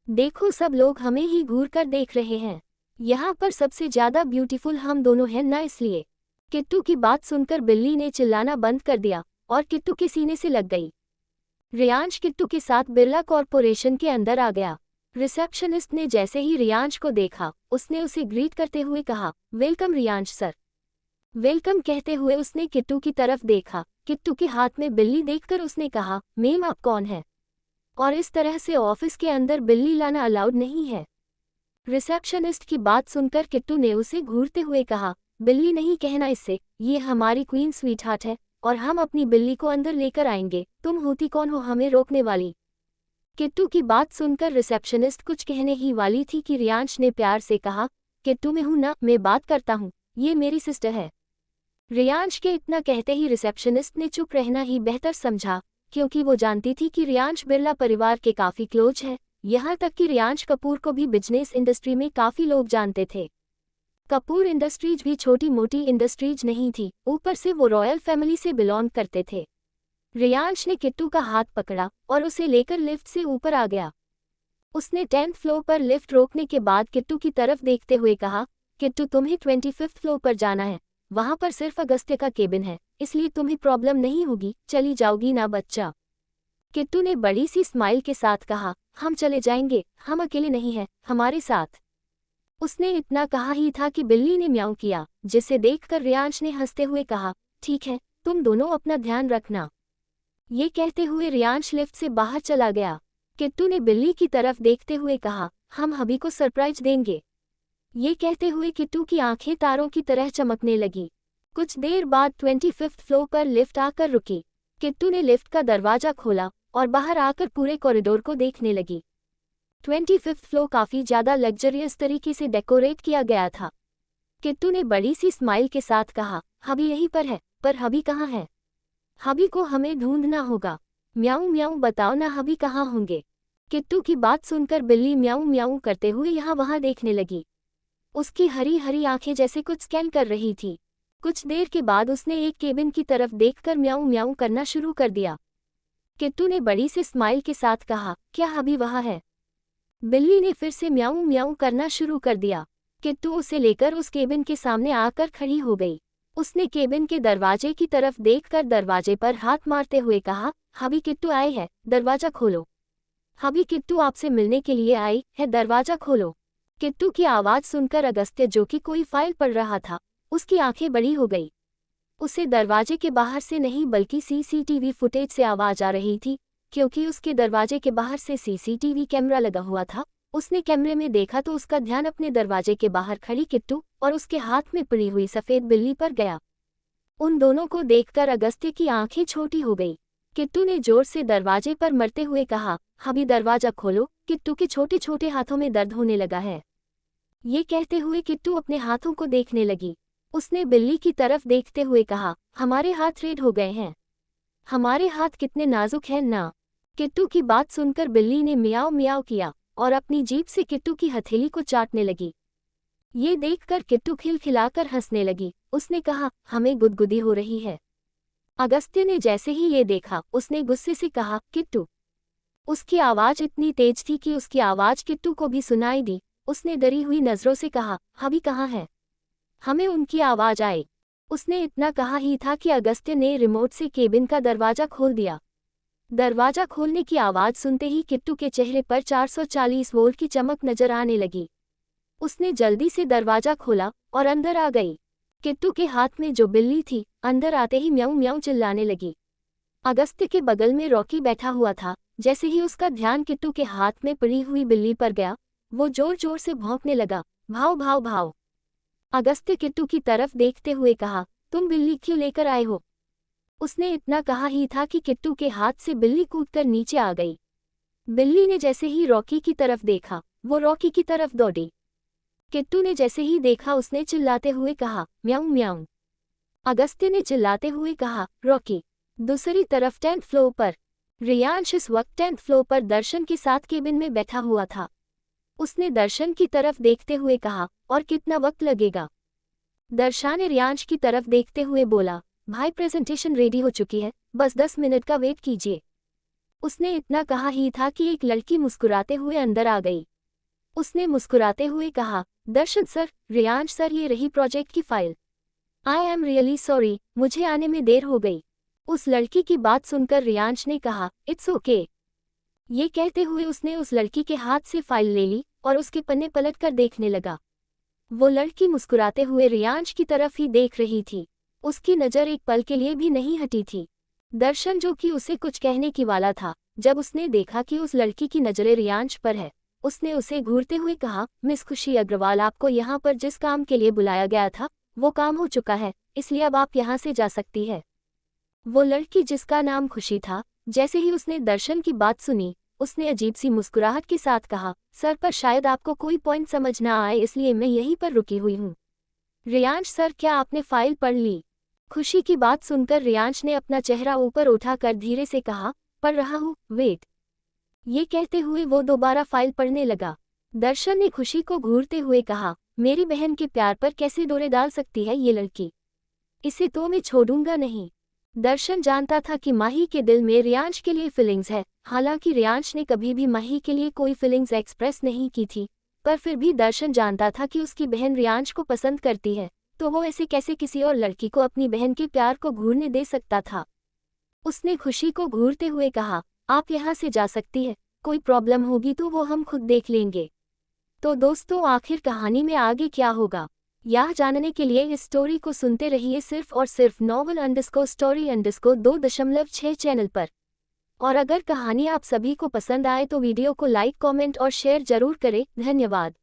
देखो सब लोग हमें ही घूर कर देख रहे हैं। यहाँ पर सबसे ज्यादा ब्यूटीफुल हम दोनों हैं ना, इसलिए। किट्टू की बात सुनकर बिल्ली ने चिल्लाना बंद कर दिया और किट्टू के सीने से लग गई। रियांश किट्टू के साथ बिरला कॉरपोरेशन के अंदर आ गया। रिसेप्शनिस्ट ने जैसे ही रियांश को देखा, उसने उसे ग्रीट करते हुए कहा, वेलकम रियांश सर। वेलकम कहते हुए उसने किट्टू की तरफ देखा। किट्टू के हाथ में बिल्ली देखकर उसने कहा, मैम आप कौन है? और इस तरह से ऑफिस के अंदर बिल्ली लाना अलाउड नहीं है। रिसेप्शनिस्ट की बात सुनकर किट्टू ने उसे घूरते हुए कहा, बिल्ली नहीं कहना इससे, ये हमारी क्वीन स्वीटहार्ट है और हम अपनी बिल्ली को अंदर लेकर आएंगे। तुम होती कौन हो हमें रोकने वाली? किट्टू की बात सुनकर रिसेप्शनिस्ट कुछ कहने ही वाली थी कि रियांश ने प्यार से कहा, किट्टू मैं हूं ना, मैं बात करता हूं, ये मेरी सिस्टर है। रियांश के इतना कहते ही रिसेप्शनिस्ट ने चुप रहना ही बेहतर समझा, क्योंकि वो जानती थी कि रियांश बिरला परिवार के काफ़ी क्लोज है। यहाँ तक कि रियांश कपूर को भी बिजनेस इंडस्ट्री में काफ़ी लोग जानते थे। कपूर इंडस्ट्रीज भी छोटी मोटी इंडस्ट्रीज नहीं थी, ऊपर से वो रॉयल फैमिली से बिलोंग करते थे। रियांश ने किट्टू का हाथ पकड़ा और उसे लेकर लिफ्ट से ऊपर आ गया। उसने 10th फ्लोर पर लिफ्ट रोकने के बाद किट्टू की तरफ देखते हुए कहा, किट्टू तुम्हें 25th फ्लोर पर जाना है, वहां पर सिर्फ अगस्त्य का केबिन है, इसलिए तुम्हें प्रॉब्लम नहीं होगी, चली जाओगी ना बच्चा? किट्टू ने बड़ी सी स्माइल के साथ कहा, हम चले जाएंगे, हम अकेले नहीं हैं, हमारे साथ। उसने इतना कहा ही था कि बिल्ली ने म्याऊं किया, जिसे देखकर रियांश ने हंसते हुए कहा, ठीक है, तुम दोनों अपना ध्यान रखना। ये कहते हुए रियांश लिफ्ट से बाहर चला गया। किट्टू ने बिल्ली की तरफ देखते हुए कहा, हम हबी को सरप्राइज देंगे। ये कहते हुए किट्टू की आंखें तारों की तरह चमकने लगी। कुछ देर बाद 25th फ्लोर पर लिफ्ट आकर रुकी। किट्टू ने लिफ्ट का दरवाजा खोला और बाहर आकर पूरे कॉरिडोर को देखने लगी। 25th फ्लोर काफ़ी ज़्यादा लग्जरियस तरीके से डेकोरेट किया गया था। किट्टू ने बड़ी सी स्माइल के साथ कहा, हबी यहीं पर है, पर हबी कहाँ है? हबी को हमें ढूंढना होगा। म्याऊं म्याऊं बताओ ना, हबी कहाँ होंगे? किट्टू की बात सुनकर बिल्ली म्याऊं म्याऊं करते हुए यहाँ वहाँ देखने लगी। उसकी हरी हरी आंखें जैसे कुछ स्कैन कर रही थी। कुछ देर के बाद उसने एक केबिन की तरफ देखकर म्याऊं म्याऊं करना शुरू कर दिया। किट्टू ने बड़ी सी स्माइल के साथ कहा, क्या हबी वहाँ है? बिल्ली ने फिर से म्याऊं म्याऊं करना शुरू कर दिया। किट्टू उसे लेकर उस केबिन के सामने आकर खड़ी हो गई। उसने केबिन के दरवाजे की तरफ देखकर दरवाजे पर हाथ मारते हुए कहा, हबी किट्टू आए हैं, दरवाजा खोलो। हबी किट्टू आपसे मिलने के लिए आई है, दरवाजा खोलो। किट्टू की आवाज़ सुनकर अगस्त्य, जो कि कोई फाइल पढ़ रहा था, उसकी आंखें बड़ी हो गई। उसे दरवाजे के बाहर से नहीं बल्कि सीसीटीवी फुटेज से आवाज़ आ रही थी, क्योंकि उसके दरवाजे के बाहर से सीसीटीवी कैमरा लगा हुआ था उसने कैमरे में देखा तो उसका ध्यान अपने दरवाजे के बाहर खड़ी किट्टू और उसके हाथ में पड़ी हुई सफ़ेद बिल्ली पर गया। उन दोनों को देखकर अगस्त्य की आंखें छोटी हो गई। किट्टू ने जोर से दरवाजे पर मरते हुए कहा, अभी दरवाजा खोलो। किट्टू के छोटे छोटे हाथों में दर्द होने लगा है। ये कहते हुए किट्टू अपने हाथों को देखने लगी। उसने बिल्ली की तरफ देखते हुए कहा, हमारे हाथ रेड हो गए हैं। हमारे हाथ कितने नाजुक हैं ना। किट्टू की बात सुनकर बिल्ली ने मियाओ मियाओ किया और अपनी जीभ से किट्टू की हथेली को चाटने लगी। ये देखकर किट्टू खिलखिलाकर हंसने लगी। उसने कहा, हमें गुदगुदी हो रही है। अगस्त्य ने जैसे ही ये देखा, उसने गुस्से से कहा, किट्टू। उसकी आवाज़ इतनी तेज थी कि उसकी आवाज़ किट्टू को भी सुनाई दी। उसने डरी हुई नज़रों से कहा, अभी कहाँ है? हमें उनकी आवाज़ आए। उसने इतना कहा ही था कि अगस्त्य ने रिमोट से केबिन का दरवाज़ा खोल दिया। दरवाज़ा खोलने की आवाज़ सुनते ही किट्टू के चेहरे पर 440 वोल्ट की चमक नजर आने लगी। उसने जल्दी से दरवाज़ा खोला और अंदर आ गई। किट्टू के हाथ में जो बिल्ली थी, अंदर आते ही म्याऊं म्याऊं चिल्लाने लगी। अगस्त्य के बगल में रॉकी बैठा हुआ था। जैसे ही उसका ध्यान किट्टू के हाथ में पड़ी हुई बिल्ली पर गया, वो जोर जोर से भौंकने लगा, भाव भाव भाव। अगस्त्य किट्टू की तरफ देखते हुए कहा, तुम बिल्ली क्यों लेकर आए हो? उसने इतना कहा ही था कि किट्टू के हाथ से बिल्ली कूदकर नीचे आ गई। बिल्ली ने जैसे ही रॉकी की तरफ देखा, वो रॉकी की तरफ दौड़ी। किट्टू ने जैसे ही देखा, उसने चिल्लाते हुए कहा, म्याऊं म्याऊं। अगस्त्य ने चिल्लाते हुए कहा, रॉकी। दूसरी तरफ 10th फ्लोर पर रियांश इस वक्त 10th फ्लोर पर दर्शन के साथ केबिन में बैठा हुआ था। उसने दर्शन की तरफ देखते हुए कहा, और कितना वक्त लगेगा? दर्शन ने रियांश की तरफ देखते हुए बोला, भाई प्रेजेंटेशन रेडी हो चुकी है, बस 10 मिनट का वेट कीजिए। उसने इतना कहा ही था कि एक लड़की मुस्कुराते हुए अंदर आ गई। उसने मुस्कुराते हुए कहा, दर्शन सर, रियांश सर, ये रही प्रोजेक्ट की file. I am really sorry, मुझे आने में देर हो गई। उस लड़की की बात सुनकर रियांश ने कहा, इट्स ओके। ये कहते हुए उसने उस लड़की के हाथ से फाइल ले ली और उसके पन्ने पलटकर देखने लगा। वो लड़की मुस्कुराते हुए रियांश की तरफ ही देख रही थी। उसकी नज़र एक पल के लिए भी नहीं हटी थी। दर्शन, जो कि उसे कुछ कहने की वाला था, जब उसने देखा कि उस लड़की की नज़रें रियांश पर है, उसने उसे घूरते हुए कहा, मिस खुशी अग्रवाल, आपको यहाँ पर जिस काम के लिए बुलाया गया था, वो काम हो चुका है, इसलिए अब आप यहाँ से जा सकती है। वो लड़की जिसका नाम खुशी था, जैसे ही उसने दर्शन की बात सुनी, उसने अजीब सी मुस्कुराहट के साथ कहा, सर, पर शायद आपको कोई पॉइंट समझ ना आए, इसलिए मैं यहीं पर रुकी हुई हूँ। रियांश सर, क्या आपने फाइल पढ़ ली? खुशी की बात सुनकर रियांश ने अपना चेहरा ऊपर उठाकर धीरे से कहा, पढ़ रहा हूँ, वेट। ये कहते हुए वो दोबारा फाइल पढ़ने लगा। दर्शन ने खुशी को घूरते हुए कहा, मेरी बहन के प्यार पर कैसे डोरे डाल सकती है ये लड़की? इसे तो मैं छोड़ूंगा नहीं। दर्शन जानता था कि माही के दिल में रियांश के लिए फीलिंग्स है। हालांकि रियांश ने कभी भी माही के लिए कोई फीलिंग्स एक्सप्रेस नहीं की थी, पर फिर भी दर्शन जानता था कि उसकी बहन रियांश को पसंद करती है, तो वो ऐसे कैसे किसी और लड़की को अपनी बहन के प्यार को घूरने दे सकता था। उसने खुशी को घूरते हुए कहा, आप यहाँ से जा सकती है, कोई प्रॉब्लम होगी तो वो हम खुद देख लेंगे। तो दोस्तों, आखिर कहानी में आगे क्या होगा, यह जानने के लिए इस स्टोरी को सुनते रहिए सिर्फ और सिर्फ novel_story_2.6 चैनल पर। और अगर कहानी आप सभी को पसंद आए तो वीडियो को लाइक, कमेंट और शेयर जरूर करें। धन्यवाद।